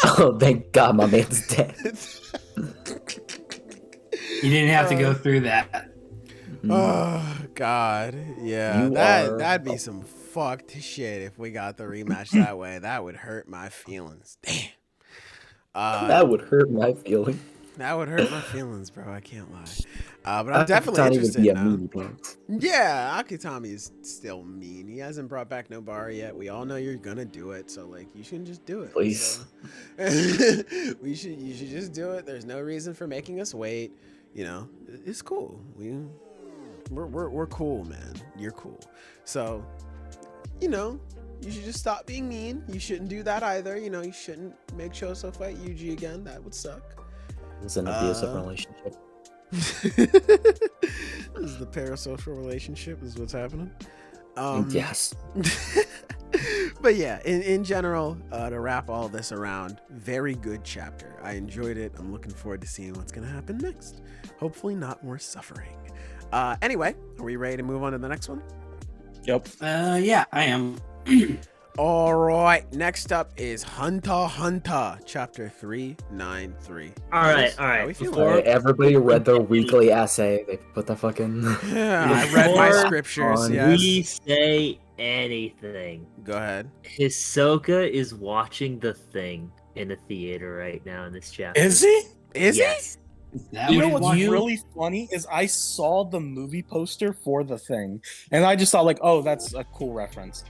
Oh, thank God, my man's dead. You didn't have to go through that. Oh God, yeah, that'd be some fucked shit if we got the rematch that way. That would hurt my feelings. Damn. That would hurt my feelings. That would hurt my feelings, bro. I can't lie. But I'm definitely interested now. Yeah, Akutami is still mean. He hasn't brought back Nobara yet. We all know you're gonna do it, so like you shouldn't just do it. Please. So. You should just do it. There's no reason for making us wait. You know, it's cool. We're cool, man. You're cool. So, you know, you should just stop being mean. You shouldn't do that either. You know, you shouldn't make Choso fight Yuji again. That would suck. It was an abusive relationship. This is the parasocial relationship. This is what's happening. Yes. But yeah, in general, to wrap all this around, very good chapter. I enjoyed it. I'm looking forward to seeing what's going to happen next. Hopefully not more suffering. Anyway, are we ready to move on to the next one? Yep. Yeah, I am. All right, next up is Hunter x Hunter, chapter 393. All right. Everybody read their weekly essay. They put the fucking... Yeah, I read my scriptures, yes. We say anything. Go ahead. Hisoka is watching The Thing in a theater right now in this chapter. Is he? Yes. You know what's really funny is I saw the movie poster for The Thing, and I just thought like, oh, that's a cool reference.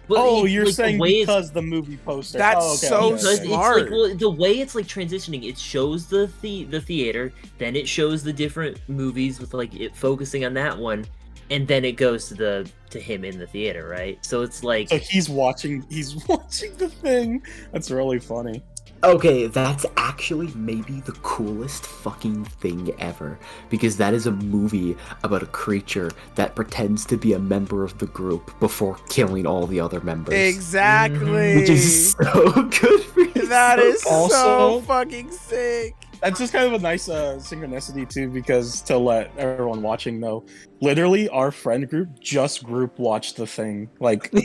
But you're saying because the movie poster. That's so smart. It's like, the way it's like transitioning, it shows the theater, then it shows the different movies with like it focusing on that one, and then it goes to him in the theater, right? So it's like so he's watching The Thing. That's really funny. Okay, that's actually maybe the coolest fucking thing ever, because that is a movie about a creature that pretends to be a member of the group before killing all the other members. Exactly. Which is so good for you. That is Also, so fucking sick. That's just kind of a nice synchronicity too, because to let everyone watching know, literally our friend group just group watched The Thing like a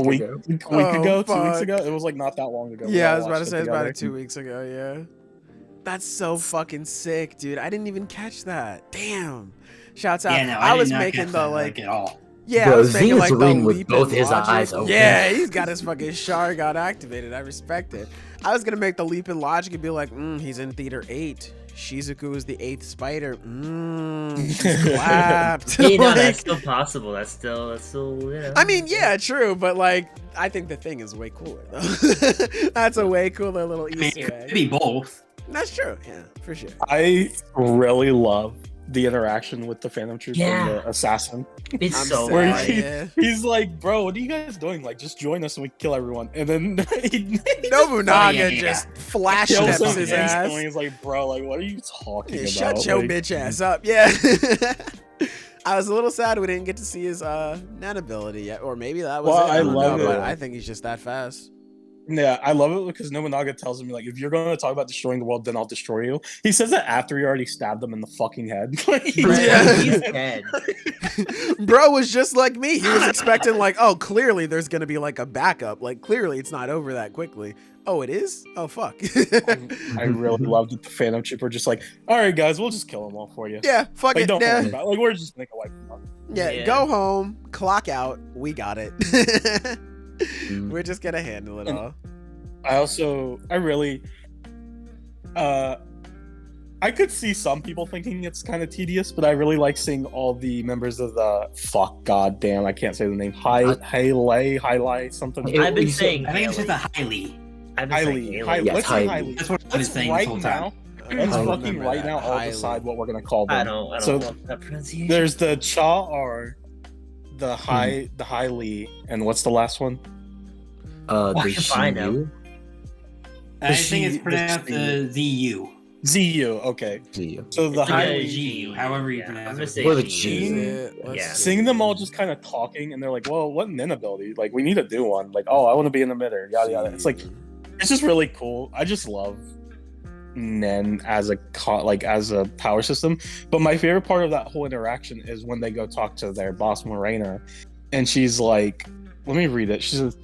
week ago. 2 weeks ago. It was like not that long ago. Yeah, I was about to say it's about 2 weeks ago. Yeah, that's so fucking sick, dude. I didn't even catch that. Damn. Shouts out. Yeah, no, I was making the like at all. Yeah, bro, I was making like the reading with leap both in his logic. eyes open. Yeah, he's got his fucking Sharingan activated. I respect it. I was gonna make the leap in logic and be like, he's in theater 8. Shizuku is the 8th spider. She's clapped. Hey, no, that's still possible. That's still. You know. I mean, yeah, true, but like, I think The Thing is way cooler though. That's a way cooler little Easter egg. Maybe both. That's true. Yeah, for sure. I really love the interaction with the Phantom Trooper and the assassin. It's so where funny. he's like, bro, what are you guys doing? Like, just join us and we kill everyone. And then Nobunaga just flash kills steps him his ass. instantly. He's like, bro, like, what are you talking about? Shut your like, bitch ass up. Yeah. I was a little sad we didn't get to see his nan ability yet, or maybe that was it. I love it. But I think he's just that fast. Yeah, I love it because Nobunaga tells him, like, if you're going to talk about destroying the world, then I'll destroy you. He says that after he already stabbed him in the fucking head. He's dead. Bro was just like me. He was expecting, like, oh, clearly there's going to be, like, a backup. Like, clearly it's not over that quickly. Oh, it is? Oh, fuck. I really loved it. The Phantom Trooper just like, all right, guys, we'll just kill them all for you. Yeah, fuck like, it. Don't worry about it. Like, we're just going to wipe them up. Yeah, go home, clock out. We got it. We're just gonna handle it all. I I could see some people thinking it's kind of tedious, but I really like seeing all the members of the goddamn, I can't say the name. Highlight something. I've been saying I think it's just a Haley. highly. I've been saying Haley. Let's say Highly. That's what I've been Let's saying this whole time. Let's I fucking remember right that. now all Highly. decide what we're gonna call them. I don't So love that pronunciation. there's the Cha R, the Highly, and what's the last one? The if I know. Shinyu. I think it's pronounced ZU. ZU. Okay. Shinyu. So the It's like a Highly. GU, however you I'm pronounce gonna it. say Or the G. G. Yeah. Seeing them all just kind of talking, and they're like, "Well, what Nen ability? Like, we need to do one. Like, oh, I want to be an emitter. Yada yada." It's like, it's just really cool. I just love Nen as a as a power system. But my favorite part of that whole interaction is when they go talk to their boss Morena, and she's like, "Let me read it." She says,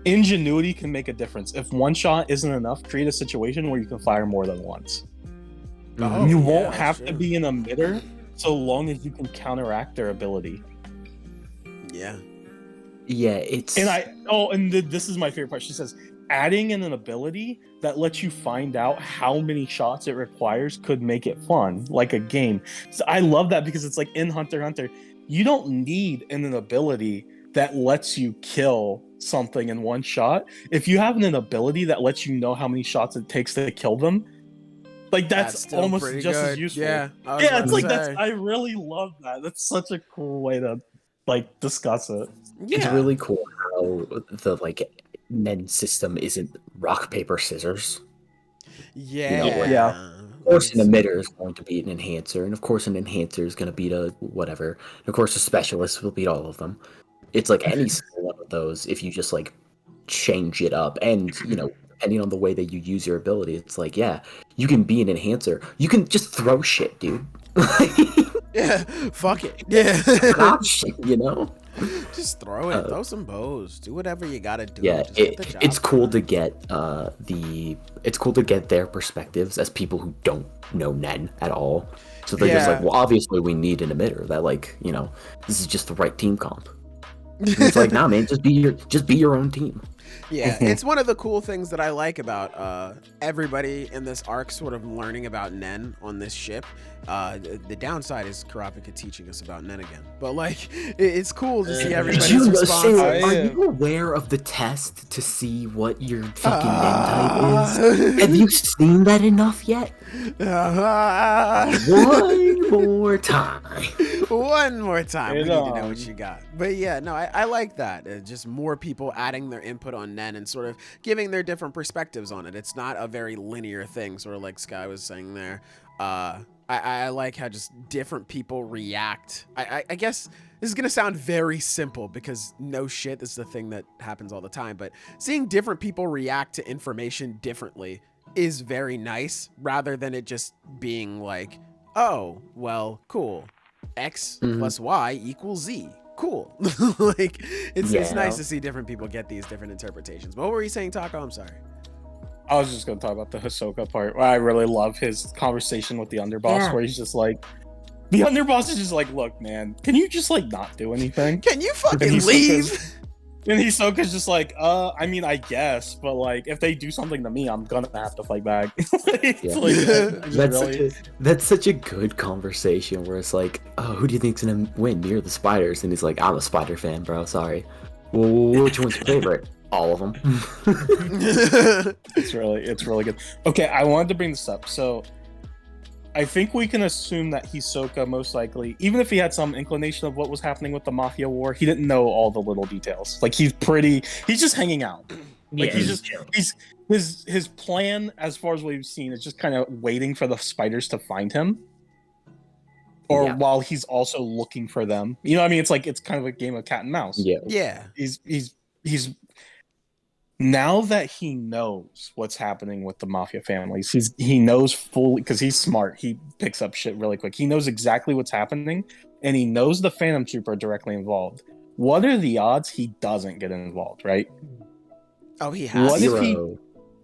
"Ingenuity can make a difference. If one shot isn't enough, create a situation where you can fire more than once. Oh, You yeah, won't have to sure. be an emitter so long as you can counteract their ability." Yeah. Yeah, it's And this is my favorite part. She says, "Adding in an ability that lets you find out how many shots it requires could make it fun, like a game." So I love that because it's like in Hunter x Hunter, you don't need an ability that lets you kill something in one shot. If you have an ability that lets you know how many shots it takes to kill them, like that's still almost pretty just as good. useful. Yeah. I was Yeah, about it's to like say. I really love that. That's such a cool way to like discuss it. Yeah. it's really cool how the Nen system isn't rock paper scissors. Yeah. know, Yeah. Of course, an emitter is going to beat an enhancer, and of course, an enhancer is going to beat a whatever. And of course, a specialist will beat all of them. It's like any single one of those. If you just change it up, and depending on the way that you use your ability, it's like, yeah, you can be an enhancer. You can just throw shit, dude. Yeah. Fuck it. Yeah. Not shit, Just throw it. Throw some bows. Do whatever you gotta do. Yeah, Just get the job it's cool to done. get it's cool to get their perspectives as people who don't know Nen at all. So they're just Yeah. like, well, obviously we need an emitter that this is just the right team comp. And it's like, nah, man, just be your own team. Yeah, it's one of the cool things that I like about everybody in this arc sort of learning about Nen on this ship. The downside is Kurapika teaching us about Nen again. But it's cool to see everybody's responses. Are you aware of the test to see what your fucking Nen type is? Have you seen that enough yet? One more time. One more time. We Right need to on. know what you got. But yeah, no, I like that. Just more people adding their input on Nen and sort of giving their different perspectives on it. It's not a very linear thing, sort of like Sky was saying there. I like how just different people react. I guess this is going to sound very simple because no shit, this is the thing that happens all the time. But seeing different people react to information differently is very nice rather than it just being like, oh, well, cool. X plus Y equals Z. Cool. It's nice to see different people get these different interpretations. But what were you saying, Taco? I'm sorry. I was just going to talk about the Hisoka part. I really love his conversation with the underboss, where he's just like, the underboss is just like, look, man, can you just not do anything? Can you fucking Hisoka's- leave? And Hisoka's just like, I mean, I guess, but if they do something to me, I'm gonna have to fight back. That's such a good conversation where it's like, oh, who do you think's gonna win? You're the Spiders, and he's like, I'm a Spider fan, bro. Sorry. Well, which one's your favorite? All of them. It's really good. Okay, I wanted to bring this up. So I think we can assume that Hisoka most likely, even if he had some inclination of what was happening with the Mafia War, he didn't know all the little details. He's just hanging out. His plan, as far as we've seen, is just kind of waiting for the spiders to find him. Or while he's also looking for them. You know what I mean? It's kind of a game of cat and mouse. Yeah. Yeah. He's now that he knows what's happening with the Mafia families, he knows fully, because he's smart. He picks up shit really quick. He knows exactly what's happening, and he knows the Phantom Troop are directly involved. What are the odds he doesn't get involved, right? Oh, he has.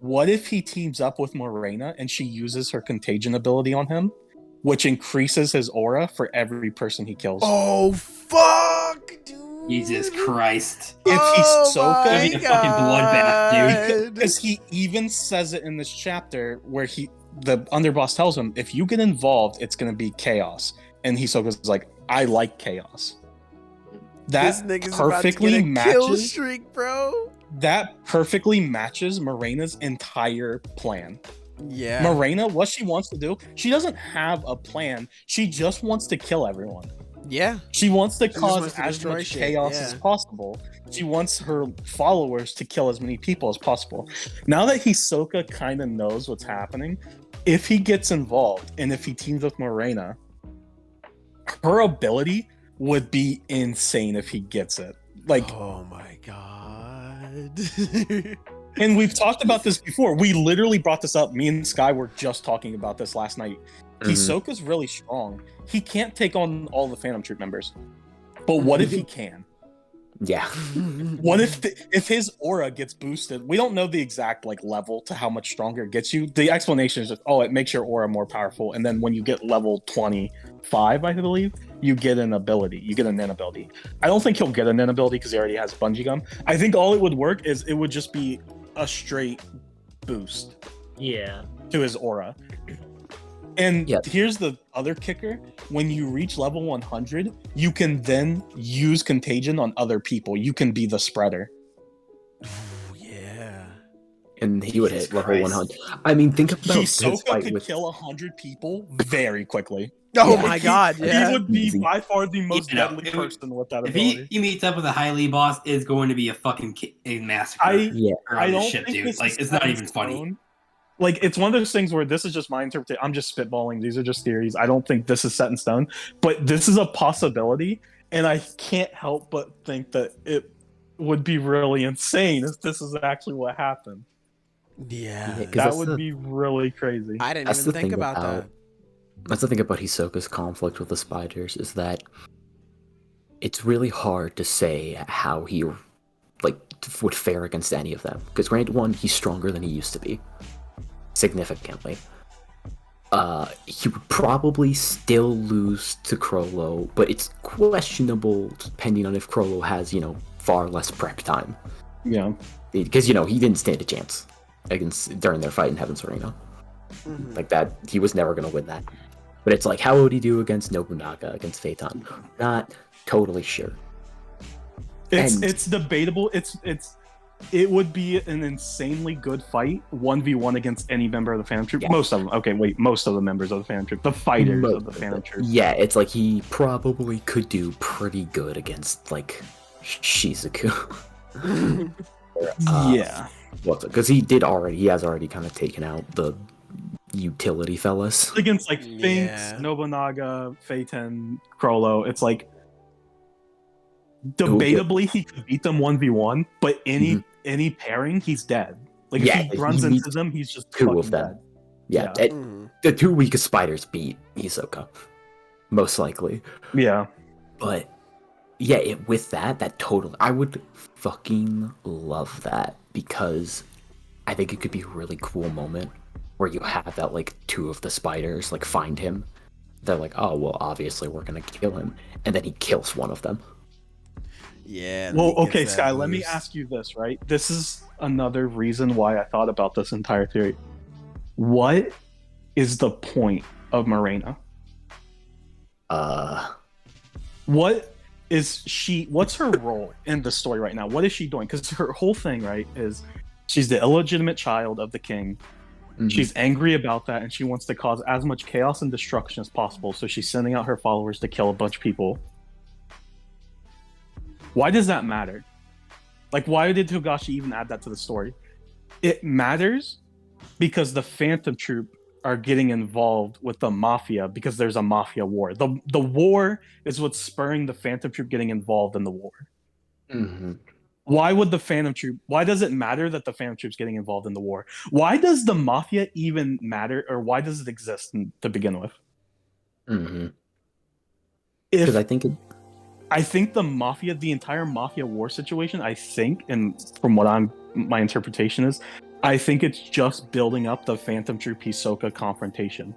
What if he teams up with Morena and she uses her contagion ability on him, which increases his aura for every person he kills? Oh, fuck, dude. Jesus Christ. If Oh Hisoka, my It'd be a fucking bloodbath, God. because he even says it in this chapter where the underboss tells him, if you get involved, it's gonna be chaos. And Hisoka's like, I like chaos. This That nigga's about to perfectly get a kill matches. streak, bro. That perfectly matches Morena's entire plan. Yeah. Morena, what she wants to do, she doesn't have a plan. She just wants to kill everyone. Yeah. She wants to just cause wants to as destroy much shit, chaos yeah. as possible. She wants her followers to kill as many people as possible. Now that Hisoka kind of knows what's happening, if he gets involved and if he teams with Morena, her ability would be insane if he gets it. Like, Oh my God. and we've talked about this before. We literally brought this up. Me and Sky were just talking about this last night. Hisoka's really strong. He can't take on all the Phantom Troop members. But what if he can? Yeah. What if his aura gets boosted? We don't know the exact level to how much stronger it gets you. The explanation is just, it makes your aura more powerful, and then when you get level 25, I believe, you get an ability. You get a Nin ability. I don't think he'll get a Nin ability because he already has Bungee Gum. I think all it would work is it would just be a straight boost Yeah. to his aura. And Yep. here's the other kicker. When you reach level 100, you can then use contagion on other people. You can be the spreader. Yeah. And he would Jesus hit level Christ. 100. I mean, think about his Hisoka fight could with... kill 100 people very quickly. Oh Yeah. my God. Yeah. He would be Easy. by far the most You know, deadly it would- person with that If ability. he meets up with a high lead boss, it's going to be a fucking a massacre. Yeah. I around don't this ship, think dude. this Like, is it's not set in even funny. stone. It's one of those things where this is just my interpretation. I'm just spitballing. These are just theories. I don't think this is set in stone, but this is a possibility, and I can't help but think that it would be really insane if this is actually what happened. Yeah. Yeah, 'cause That that's would the- be really crazy. I didn't That's even the think thing about that. That's the thing about Hisoka's conflict with the spiders, is that it's really hard to say how he would fare against any of them. Because granted, one, he's stronger than he used to be, significantly. He would probably still lose to Crollo, but it's questionable depending on if Crollo has, far less prep time. Yeah. Because, he didn't stand a chance during their fight in Heaven's Arena. Mhm. Like that, he was never going to win that. But it's like, how would he do against Nobunaga, against Phaeton? Not totally sure. And- It's debatable. It would be an insanely good fight, 1v1 against any member of the Phantom Troop. Yeah. Most of them. Okay, wait, most of the members of the Phantom Troop. The fighters of the Phantom Troop. Yeah, it's like he probably could do pretty good against Shizuku. Yeah. Because he has already kind of taken out the utility fellas. Against Finks, Yeah. Nobunaga, Phaeton, Crollo, it's debatably he could beat them 1v1, but any pairing, he's dead. If Yeah, he runs he into needs them, he's just two fucking of them. dead. Yeah, Yeah. Mhm. the two weakest spiders beat Hisoka, most likely. Yeah. But yeah, with that totally, I would fucking love that, because I think it could be a really cool moment where you have that two of the spiders find him. They're like, oh well, obviously we're gonna kill him, and then he kills one of them. Yeah. Well, he gets okay, that Sky, let me boost. ask you this, right? This is another reason why I thought about this entire theory. What is the point of Morena? What's her role in the story right now? What is she doing? Because her whole thing, right, is she's the illegitimate child of the king. Mhm. She's angry about that, and she wants to cause as much chaos and destruction as possible. So she's sending out her followers to kill a bunch of people. Why does that matter? Why did Togashi even add that to the story? It matters because the Phantom Troop are getting involved with the mafia because there's a mafia war. The war is what's spurring the Phantom Troop getting involved in the war. Mhm. Why does it matter that the Phantom Troop's getting involved in the war? Why does the mafia even matter, or why does it exist to begin with? Mhm. If Because I think it. I think the entire mafia war situation, and from what my interpretation is, I think it's just building up the Phantom Troop Hisoka confrontation.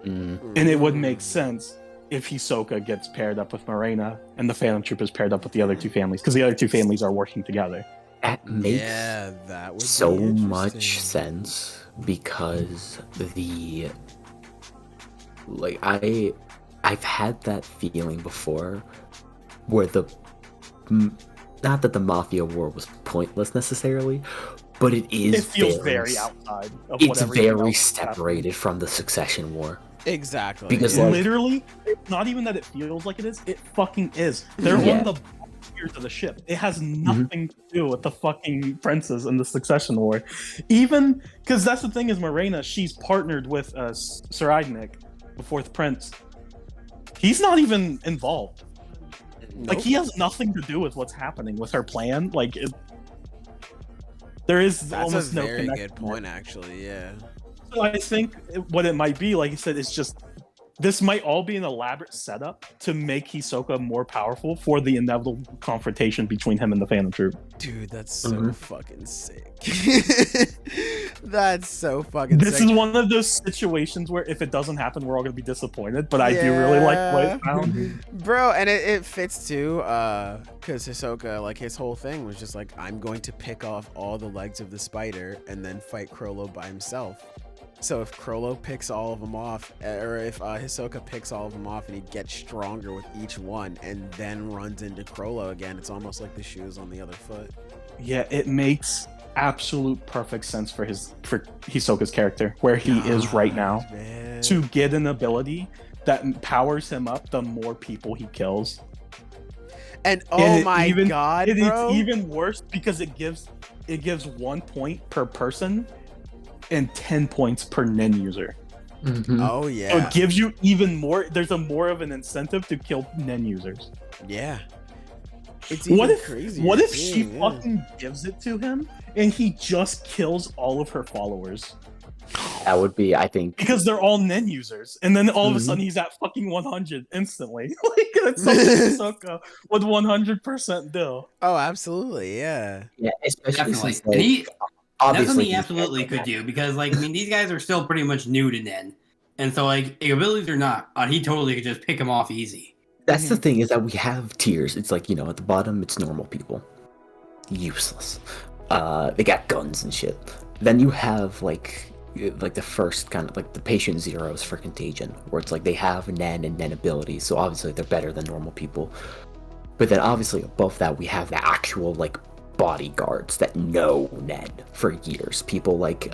Mhm. And it would make sense if Hisoka gets paired up with Morena and the Phantom Troop is paired up with the other two families, because the other two families are working together. That makes that would so be much interesting. sense because I've had that feeling before where not that the Mafia War was pointless necessarily, but it feels very outside of it's whatever very separated from the Succession War. Exactly. Because, yeah. like- literally, it's not even that it feels like it is, it fucking is. They're on the tiers of the ship. It has nothing to do with the fucking princes in the Succession War. Even, because that's the thing is Morena, she's partnered with Seraphim, the fourth prince. He's not even involved. Like, he has nothing to do with what's happening with her plan. Like, there is That's almost a no very connection. good point, actually. Yeah. So I think what it might be, like you said, is just this might all be an elaborate setup to make Hisoka more powerful for the inevitable confrontation between him and the Phantom Troop. Dude, that's so fucking sick. That's so fucking This sick. is one of those situations where if it doesn't happen, we're all gonna be disappointed. But I do really like what it found. Bro, and it fits too, because Hisoka, like, his whole thing was just like, I'm going to pick off all the legs of the spider and then fight Chrollo by himself. So if Chrollo picks all of them off, or if Hisoka picks all of them off and he gets stronger with each one and then runs into Chrollo again, it's almost like the shoe is on the other foot. Yeah, it makes absolute perfect sense for Hisoka's character, where he is right now, man. to get an ability that powers him up the more people he kills. And And my it god, It's bro. even worse because it gives 1 point per person and 10 points per nen user. Oh So yeah. it gives you even more. There's a more of an incentive to kill nen users. Yeah. It's What even if? crazier, What if too, she yeah. fucking gives it to him and he just kills all of her followers That would be, I think, because they're all nen users, and then all of a Mhm. sudden he's at fucking 100 instantly. Like that's something Hisoka would 100% do. Oh, absolutely, yeah. yeah, especially Definitely. since, And like, that's obviously something he he's- absolutely could do because, like, I mean, these guys are still pretty much new to Nen, and so like abilities or not, he totally could just pick them off easy. That's the thing is that we have tiers. It's like, at the bottom it's normal people, useless. They got guns and shit. Then you have like the first kind of like the patient zeros for Contagion, where it's like they have Nen and Nen abilities, so obviously they're better than normal people. But then obviously above that we have the actual like bodyguards that know Nen for years. People like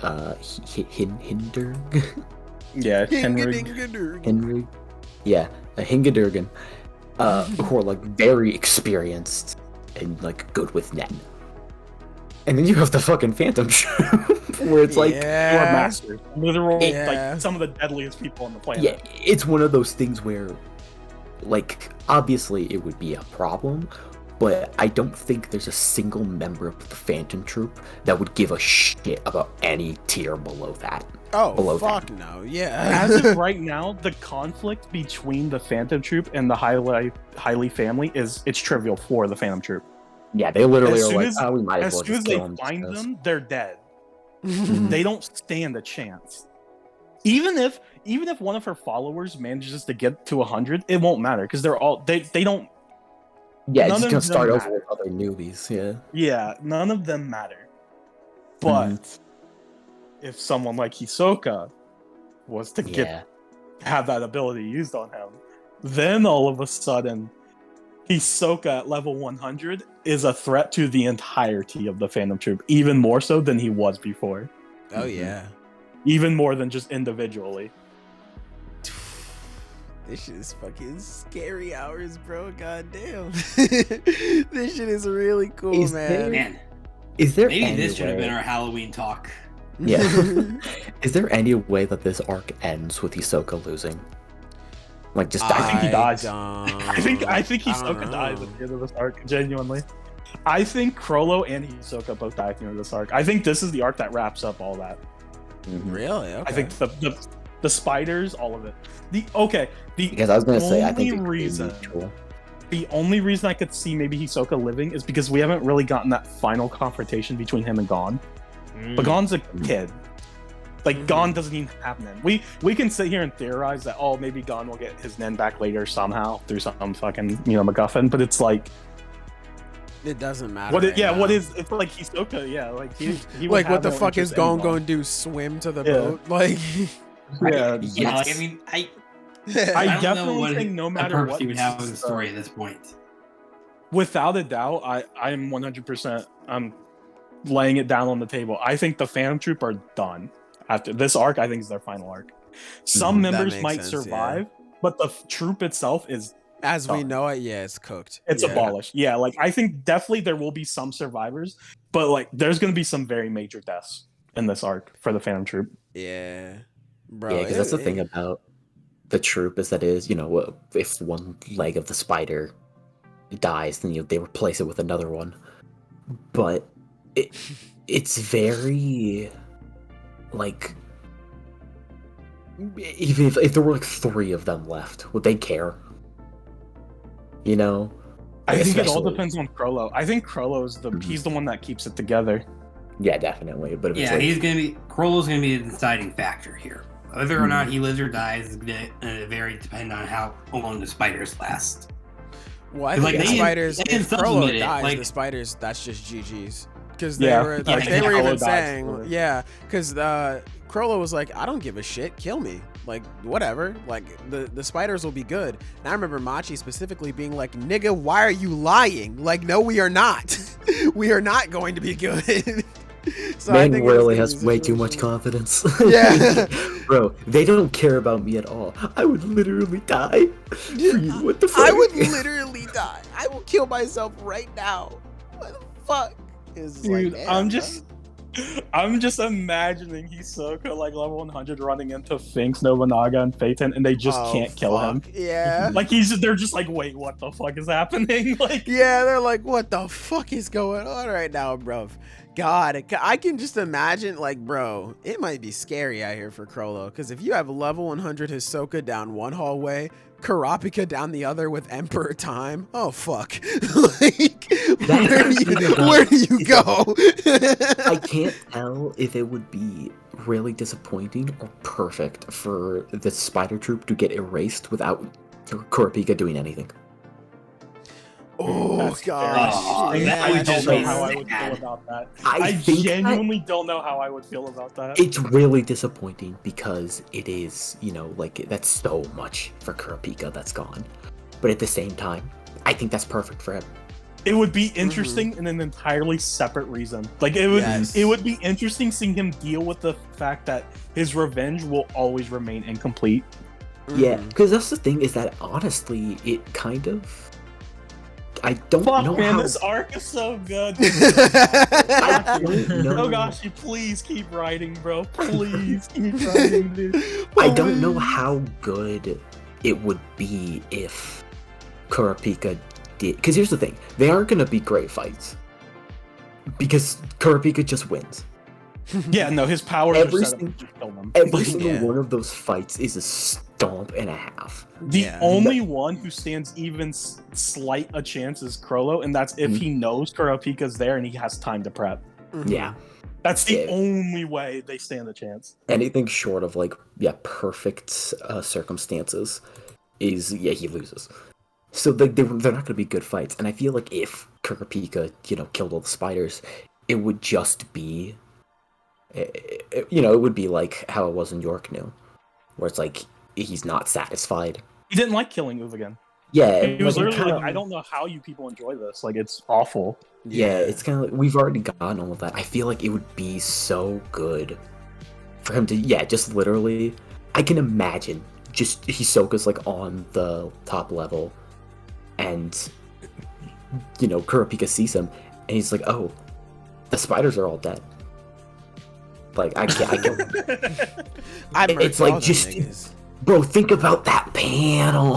Hinder. Yeah, Henry. Henry, Hingadurgan, who are like very experienced and like good with Nen. And then you have the fucking Phantom Troop, where it's like, You are yeah. masters, literal, Yeah. like some of the deadliest people on the planet. yeah, it's one of those things where, like, obviously it would be a problem, but I don't think there's a single member of the Phantom Troop that would give a shit about any tier below that. Oh, below fuck no, yeah. As of right now, the conflict between the Phantom Troop and the Highly family it's trivial for the Phantom Troop. Yeah, they literally As are soon like, as- oh, we might as As well soon as just they kill them. find because- them, they're dead. Mhm. They don't stand a chance. Even if one of her followers manages to get to 100, it won't matter because they don't. Yeah, none it's of gonna them start over matter. with other newbies, yeah. Yeah, none of them matter. But if someone like Hisoka was to Yeah. have that ability used on him, then all of a sudden, Hisoka at level 100 is a threat to the entirety of the Phantom Troop, even more so than he was before. Oh yeah. Even more than just individually. This shit is fucking scary hours, bro. God damn. This shit is really cool, Is man. Man, Is there maybe any this should have way- been our Halloween talk. Yeah. Is there any way that this arc ends with Hisoka losing? Like just I think he dies. don't- I think I don't Hisoka dies know. at the end of this arc, genuinely. I think Chrollo and Hisoka both die at the end of this arc. I think this is the arc that wraps up all that. Really? Okay. I think the spiders, all of it. Because I was gonna say I think only it could be reason- mutual. The only reason I could see maybe Hisoka living is because we haven't really gotten that final confrontation between him and Gon. But Gon's a kid. Like Gon doesn't even have Nen. We can sit here and theorize that maybe Gon will get his Nen back later somehow through some fucking MacGuffin, but it's like It doesn't matter. what is it's like Hisoka, yeah, like he would like what have the no fuck is interest in Gon going to do? Swim to the boat? Like Yeah, Yeah, like, I mean, I I don't know definitely what think no a matter purpose what he would have in the story at this point. without a doubt, I'm 100% I'm laying it down on the table. I think the Phantom Troop are done after this arc. I think is their final arc. Some That members makes might sense, survive, but the troop itself is as we done. know it, yeah, it's cooked. It's Yeah. abolished. Yeah, like I think definitely there will be some survivors, but like there's gonna be some very major deaths in this arc for the Phantom Troop. Yeah, bro. Yeah, because that's the thing about the troop is that if one leg of the spider dies, then they replace it with another one. But it's very like even if there were like 3 of them left, would they care? You know? I think it all Especially- depends on Krollo. I think Krollo is he's the one that keeps it together. Yeah, definitely. But if it's Yeah, like, Kroll's gonna be the deciding factor here. Whether or not he lives or dies is gonna vary depending on how long the spiders last. Well, I 'Cause, think like, the they spiders. didn't If Krollo supplement it, dies, like- the spiders. That's just GG's. Because they Yeah, were I like think they were Krollo even dies saying, for it. yeah, because Krollo was like, I don't give a shit, kill me, like whatever, like the spiders will be good. And I remember Machi specifically being like, nigga, why are you lying? Like, no, we are not. We are not going to be good. So I man think really it's has way too much situation. confidence. Yeah. Bro, they don't care about me at all. I would literally die for you. What the fuck? I would literally die. I will kill myself right now. What the fuck? Is Dude, like, I'm just imagining Hisoka like level 100 running into Finks, Nobunaga, and Phaeton, and they just can't kill him. Yeah. Like they're just like, wait, what the fuck is happening? Like, Yeah, they're like, what the fuck is going on right now, bro? God, I can just imagine, like, bro, it might be scary out here for Krollo, because if you have level 100 Hisoka down one hallway, Kurapika down the other with Emperor Time, oh fuck, like, where do you go? I can't tell if it would be really disappointing or perfect for the spider troop to get erased without Kurapika doing anything. Oh That's gosh, Oh, I that would don't just know be how I would sad. feel about that. I I think genuinely don't know how I would feel about that. it's really disappointing because it is, like that's so much for Kurapika that's gone. But at the same time, I think that's perfect for him. It would be interesting in an entirely separate reason. Like it would be interesting seeing him deal with the fact that his revenge will always remain incomplete. Yeah, because that's the thing is that honestly, it kind of. I don't Fuck, know man, how. this arc is so good. I don't know. Oh gosh, you please keep writing, bro. Please keep writing, dude. I don't know how good it would be if Kurapika did. Because here's the thing: they aren't gonna be great fights because Kurapika just wins. Yeah, no, his powers Every are set up sing- to just kill them. Every single Yeah. one of those fights is a stomp and a half. The Yeah. only one who stands even slight a chance is Krollo, and that's if he knows Kurapika's there and he has time to prep. Yeah, That's the Yeah. only way they stand a chance. anything short of perfect circumstances is he loses. So they're not going to be good fights, and I feel like if Kurapika killed all the spiders, it would just be. It would be like how it was in York New, where it's like he's not satisfied. He didn't like killing Uve again. Yeah, He was like, literally kinda- like, I don't know how you people enjoy this. Like, it's awful. yeah, it's kind of like we've already gotten all of that. I feel like it would be so good for him to just literally. I can imagine just Hisoka's like on the top level, and Kurapika sees him, and he's like, "Oh, the spiders are all dead." Like I can't. It's like just. Bro, think about that panel.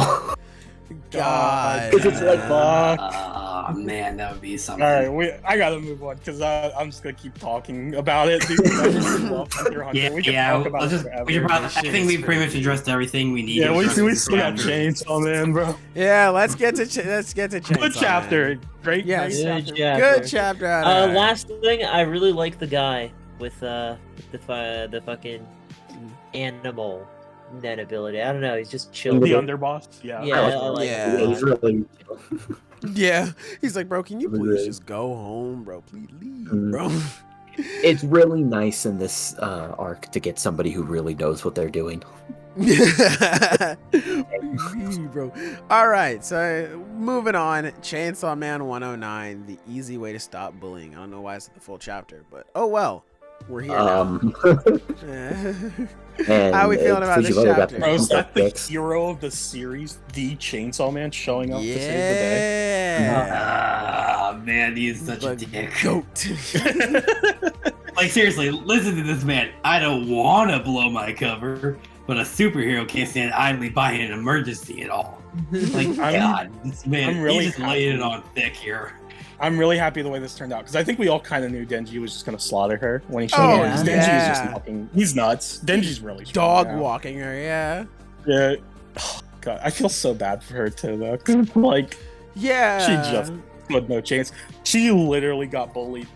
God. Because it's like, fuck. Oh man, that would be something. All right, I gotta move on because I'm just gonna keep talking about it. Dude, I just love Hunter x Hunter. Yeah, We can talk about let's it just. forever. We should probably, This I shit think is we pretty much crazy. addressed everything we need. Yeah, to we address still this got chapter. Chainsaw Man, bro. Yeah, let's get to Chainsaw Good chapter. Great, Yes. great Good chapter. chapter. Good chapter. Last thing, I really like the guy with the fucking animal net ability. I don't know. He's just chilling. The underboss. Yeah. Yeah, I like Yeah. him a He's lot. really Yeah, he's like, bro, can you please Right. just go home, bro? Please leave, Mm. bro. It's really nice in this arc to get somebody who really knows what they're doing. Please, bro. All right, so moving on. Chainsaw Man 109, the easy way to stop bullying. I don't know why it's the full chapter, but oh well. We're here now. And How we feeling about this Fujimoto got chapter? the Bro, is that the fix. hero of the series, the Chainsaw Man, showing up to save Yeah. Ah, man, he is such a The dick. goat. the day? Like, seriously, listen to this man. I don't want to blow my cover, but a superhero can't stand idly by in an emergency at all. Like, God, this man, I'm really he's just laying it happy. on thick here. I'm really happy the way this turned out because I think we all kind of knew Denji was just gonna slaughter her when he showed Oh, up. 'Cause Denji yeah. is just fucking. He's nuts. Denji's really strong Dog now. walking her, yeah. Yeah. Oh, God, I feel so bad for her too, though. 'Cause, like, Yeah. she just had no chance. She literally got bullied.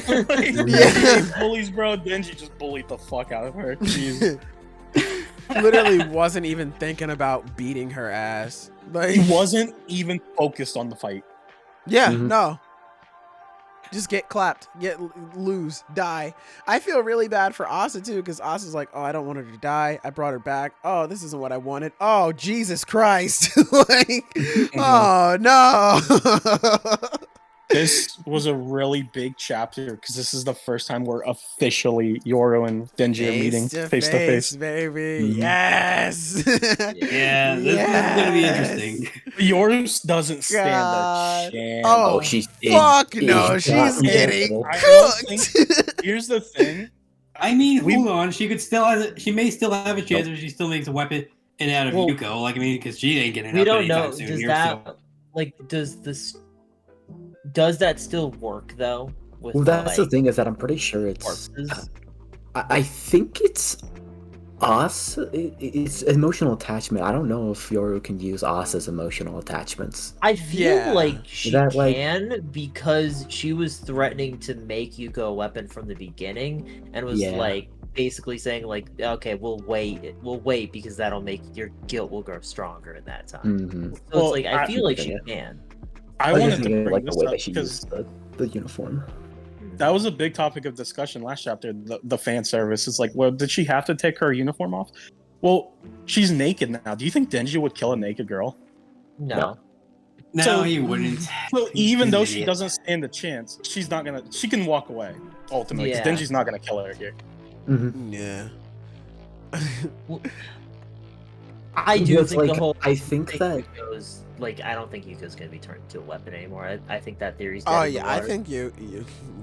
Like, Yeah. bullies, bro. Denji just bullied the fuck out of her. Jeez. Literally wasn't even thinking about beating her ass. Like, He wasn't even focused on the fight. yeah, Mhm. no. Just get clapped, lose, die. I feel really bad for Asa too, because Asa's like, oh, I don't want her to die. I brought her back. Oh, this isn't what I wanted. Oh, Jesus Christ. Like, oh no. This was a really big chapter because this is the first time we're officially Yoru and Denji are meeting face to face. baby. Mhm. Yes. Yeah, this is gonna be interesting. Yoru doesn't stand God. a chance. Oh, she's fuck in- no, is she's not getting reasonable. I don't cooked. Here's the thing. I mean, We- hold on. She may still have a chance if she still makes a weapon in and out of Well, Yuko. Like, I mean, because she ain't getting We up don't anytime know. soon Does here, that so- does that still work though? With Well, that's the like, thing is that I'm pretty sure it's. corpses? I think it's us. It's emotional attachment. I don't know if Yoru can use us as emotional attachments. I feel Yeah. like she That, like- can because she was threatening to make Yuko a weapon from the beginning and was Yeah. like basically saying like, okay, we'll wait because that'll make your guilt will grow stronger in that time. Mm-hmm. So Well, it's like I I- feel like she yeah. can. I wanted to bring like the this way up that she because used the uniform. that was a big topic of discussion last chapter. The fan service. It's like, well, did she have to take her uniform off? Well, she's naked now. Do you think Denji would kill a naked girl? No. No, So- he wouldn't. So He's even an though she idiot. doesn't stand a chance, she's not gonna. She can walk away ultimately because Yeah. Denji's not gonna kill her here. Mm-hmm. Yeah. I do Because, think the like, whole I think that Yuko's like I don't think Yuko's gonna be turned into a weapon anymore. I think that theory's dead Oh in the yeah, I water. think you.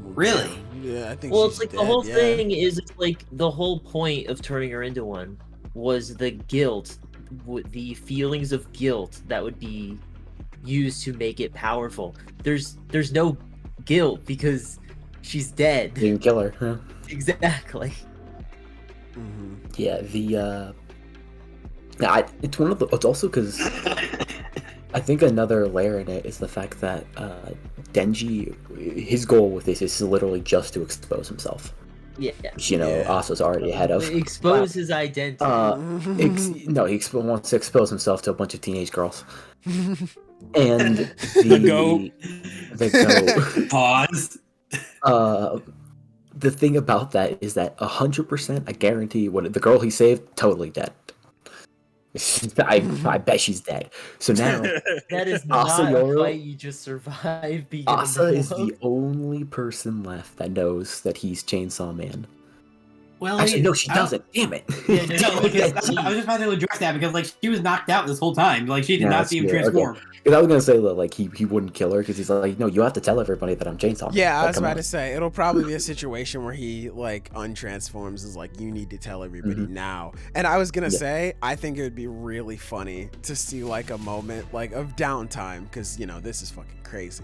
Really? Yeah, I think. Well, she's it's like the dead, whole yeah. thing is it's like the whole point of turning her into one was the guilt, the feelings of guilt that would be used to make it powerful. There's no guilt because she's dead. you can kill her. Huh? Exactly. Mhm. Yeah, it's one of the. It's also because I think another layer in it is the fact that Denji, his goal with this is literally just to expose himself, Yeah. which, you know, Yeah. Asa's already ahead of. Expose his identity. No, he wants to expose himself to a bunch of teenage girls, and The goat. the goat. Pause. The thing about that is that 100%, I guarantee, when the girl he saved, totally dead. I bet she's dead. So now That is Asa not Yoru- a fight you just survive being in Asa the is middle the only person left that knows that he's Chainsaw Man. Well, Actually, no, she doesn't. Damn it. Yeah, No, because I was just about to address that because like she was knocked out this whole time. Like she did Yeah, not that's see him true. Okay. transform. Because I was gonna say that like he wouldn't kill her because he's like, no, you have to tell everybody that I'm Chainsaw Man. Yeah, I Like, was come about on. to say it'll probably be a situation where he like untransforms. Is like you need to tell everybody now. And I was gonna Yeah. say I think it would be really funny to see like a moment like of downtime because you know this is fucking crazy.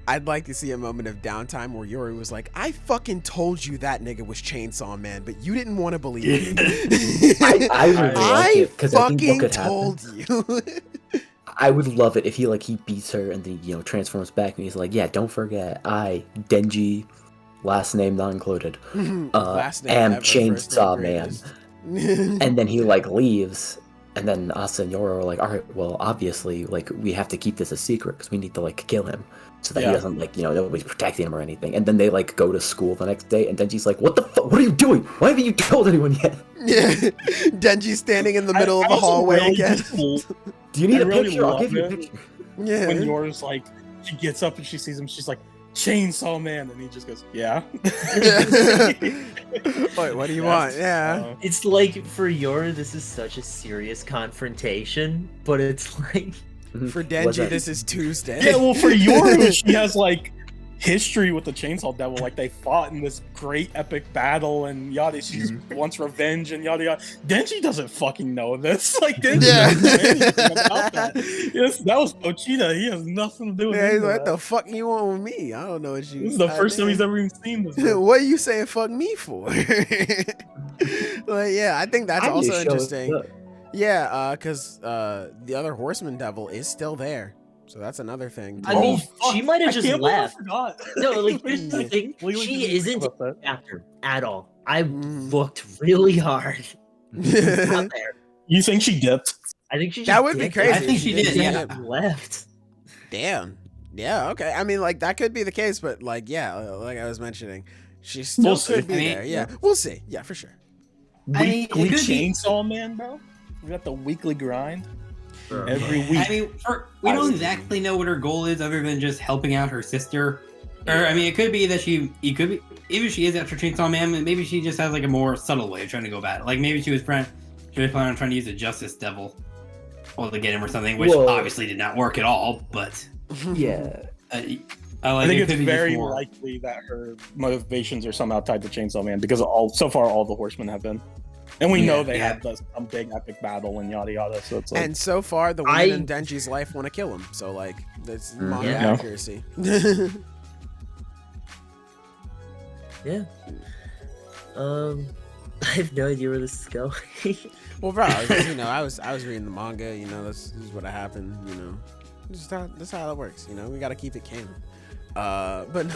I'd like to see a moment of downtime where Yuri was like, I fucking told you that nigga was Chainsaw Man, but you didn't want to believe me. I would like I it because I think what fucking could happen. told you. I would love it if he beats her and then transforms back and he's like, yeah, don't forget, I Denji last name not included. Last name Am ever, first name Chainsaw Man. greatest. And then he like leaves, and then Asta and Yoru are like, all right, well, obviously, like we have to keep this a secret because we need to like kill him so that he doesn't like, you know, nobody's protecting him or anything. And then they like go to school the next day, and Denji's like, what the fuck? What are you doing? Why haven't you told anyone yet? Yeah, Denji's standing in the middle of the hallway really again. cool Do you need I a really picture? I'll love give you a it. picture. Yeah. when Yoru's like, she gets up and she sees him, she's like, Chainsaw Man, and he just goes, yeah. Wait, what do you want? Yeah. It's like for Yoru, this is such a serious confrontation, but it's like For What's Denji, that? this is Tuesday. Yeah, well, for Yoru, she has like history with the Chainsaw Devil. Like they fought in this great epic battle and yada. She wants revenge and yada yada. Denji doesn't fucking know this. Like Denji doesn't know anything about that. Yes, that was Pochita. He has nothing to do with Yeah, he's any of like, what that. the fuck you want with me? I don't know what you. This is the first time he's ever even seen this. bro. What are you saying fuck me for? Like, yeah, I think that's I need to also show interesting. it up. Yeah, because the other Horseman Devil is still there. So that's another thing. I mean, fuck. she might have I just can't believe I left. forgot. No, like here's the thing. Completely She didn't isn't think about that. chapter at all. I Mm. looked really hard. Not there. You think she dipped? I think she. That just would be dipped. crazy. I think she did, yeah. Left. Damn. Yeah, okay. I mean, like, that could be the case, but, like, yeah, like I was mentioning, she still We'll could see. be I mean, there. Yeah, we'll see. Yeah, for sure. I mean, it Weekly could be- Chainsaw Man, bro. We got the weekly grind every week. I mean, we don't exactly know what her goal is other than just helping out her sister. Or I mean, it could be that it could be even if she is after Chainsaw Man, maybe she just has like a more subtle way of trying to go about it. Like maybe she was planning on trying to use the Justice Devil, or to get him or something, which Whoa. obviously did not work at all. But Yeah. I think it's very likely that her motivations are somehow tied to Chainsaw Man because so far all the Horsemen have been, and we know they had some big epic battle and yada yada. So it's like, And so far, the women in Denji's life want to kill him. So, like, that's manga Yeah. accuracy. Yeah. I have no idea where this is going. Well, bro, I was reading the manga. You know, this is what happened. You know, that's how it works. You know, we gotta keep it canon. But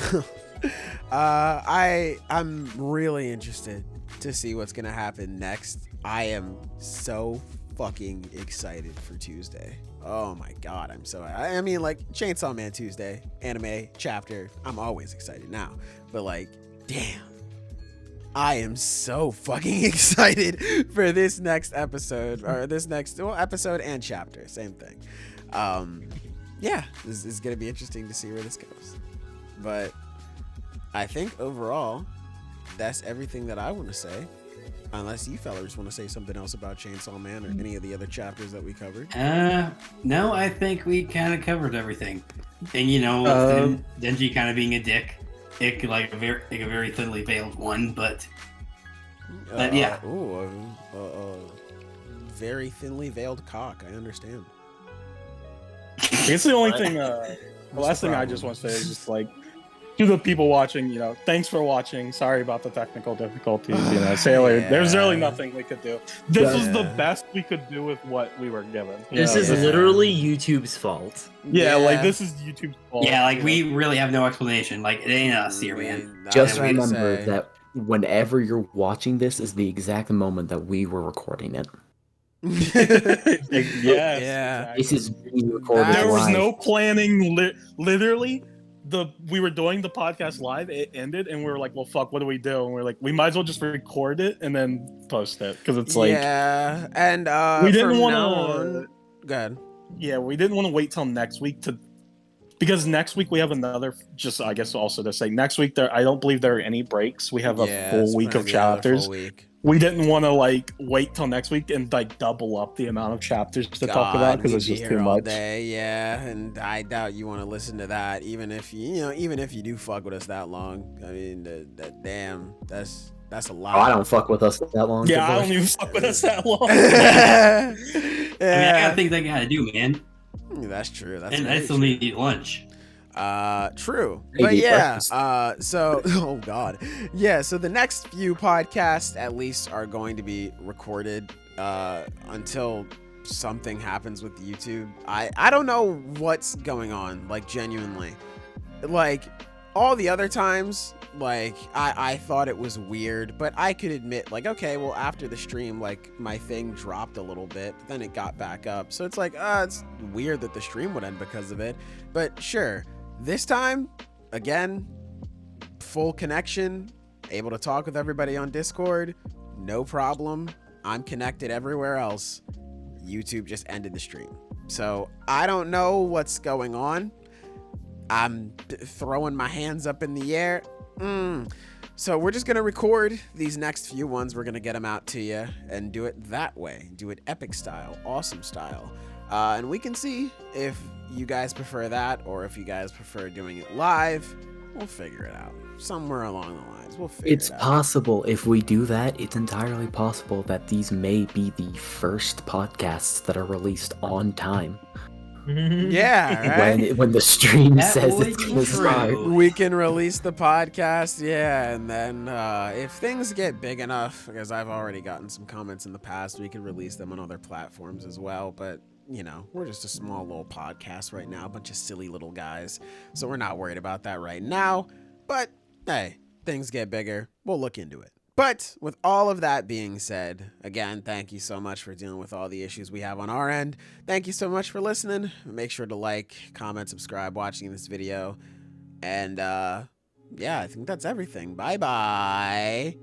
no, I'm really interested to see what's gonna happen next. I am so fucking excited for Tuesday. Oh my god, I'm so. I mean, like Chainsaw Man Tuesday anime chapter. I'm always excited now, but like, damn. I am so fucking excited for this next episode, or this next episode and chapter, same thing. Yeah, this is gonna be interesting to see where this goes. But I think overall, that's everything that I want to say. Unless you fellas want to say something else about Chainsaw Man or any of the other chapters that we covered. No, I think we kind of covered everything. And you know, Denji kind of being a dick. Like a very thinly veiled one, but yeah. Very thinly veiled cock. I understand. it's the only thing. The last thing I just want to say is just like to the people watching. You know, thanks for watching. Sorry about the technical difficulties. You know, Sailor. Yeah. There's really nothing we could do. This was the best we could do with what we were given. you This know? is literally YouTube's fault. Yeah, like this is YouTube's fault. Yeah, like you we know? really have no explanation. Like it ain't us here, man. Just I would remember say- that whenever you're watching this is the exact moment that we were recording it. Yes, Yeah. exactly. This is being recorded That's- There was live. no planning. Literally, we were doing the podcast live. It ended, and we were like, "Well, fuck, what do we do?" And we are like, "We might as well just record it and then post it because it's like, yeah, and we didn't from want now to. on- Go ahead. Yeah, we didn't want to wait till next week because next week we have another. Just I guess also to say next week I don't believe there are any breaks. We have a Yeah, full it's week gonna of be another full chapters. week. We didn't want to like wait till next week and like double up the amount of chapters to talk about because we'd it's be just here too all much. day, yeah, and I doubt you want to listen to that, even if even if you do fuck with us that long. I mean, damn, that's a lot. Oh, I don't fuck with us that long. Yeah, I Good don't even fuck with us that long. I mean, I Yeah, got things I gotta do, man. that's true. That's And I very still true. need to eat lunch. True, Maybe but yeah, breakfast. so oh god, yeah, so the next few podcasts at least are going to be recorded until something happens with YouTube. I don't know what's going on, like genuinely, like all the other times Like, I thought it was weird, but I could admit, like, okay, well, after the stream, like, my thing dropped a little bit, but then it got back up. So it's like, it's weird that the stream would end because of it. But sure, this time, again, full connection, able to talk with everybody on Discord, no problem. I'm connected everywhere else. YouTube just ended the stream. So I don't know what's going on. I'm throwing my hands up in the air. So we're just going to record these next few ones. We're going to get them out to you and do it that way. Do it epic style, awesome style. And we can see if you guys prefer that or if you guys prefer doing it live. We'll figure it out. Somewhere along the lines. We'll figure It's it out. possible if we do that, it's entirely possible that these may be the first podcasts that are released on time. Yeah, right? When the stream That says would it's be gonna true. start. We can release the podcast, yeah, and then if things get big enough, because I've already gotten some comments in the past, we could release them on other platforms as well, but you know, we're just a small little podcast right now, a bunch of silly little guys, so we're not worried about that right now. But hey, things get bigger, we'll look into it. But with all of that being said, again, thank you so much for dealing with all the issues we have on our end. Thank you so much for listening. Make sure to like, comment, subscribe, watching this video. And yeah, I think that's everything. Bye-bye.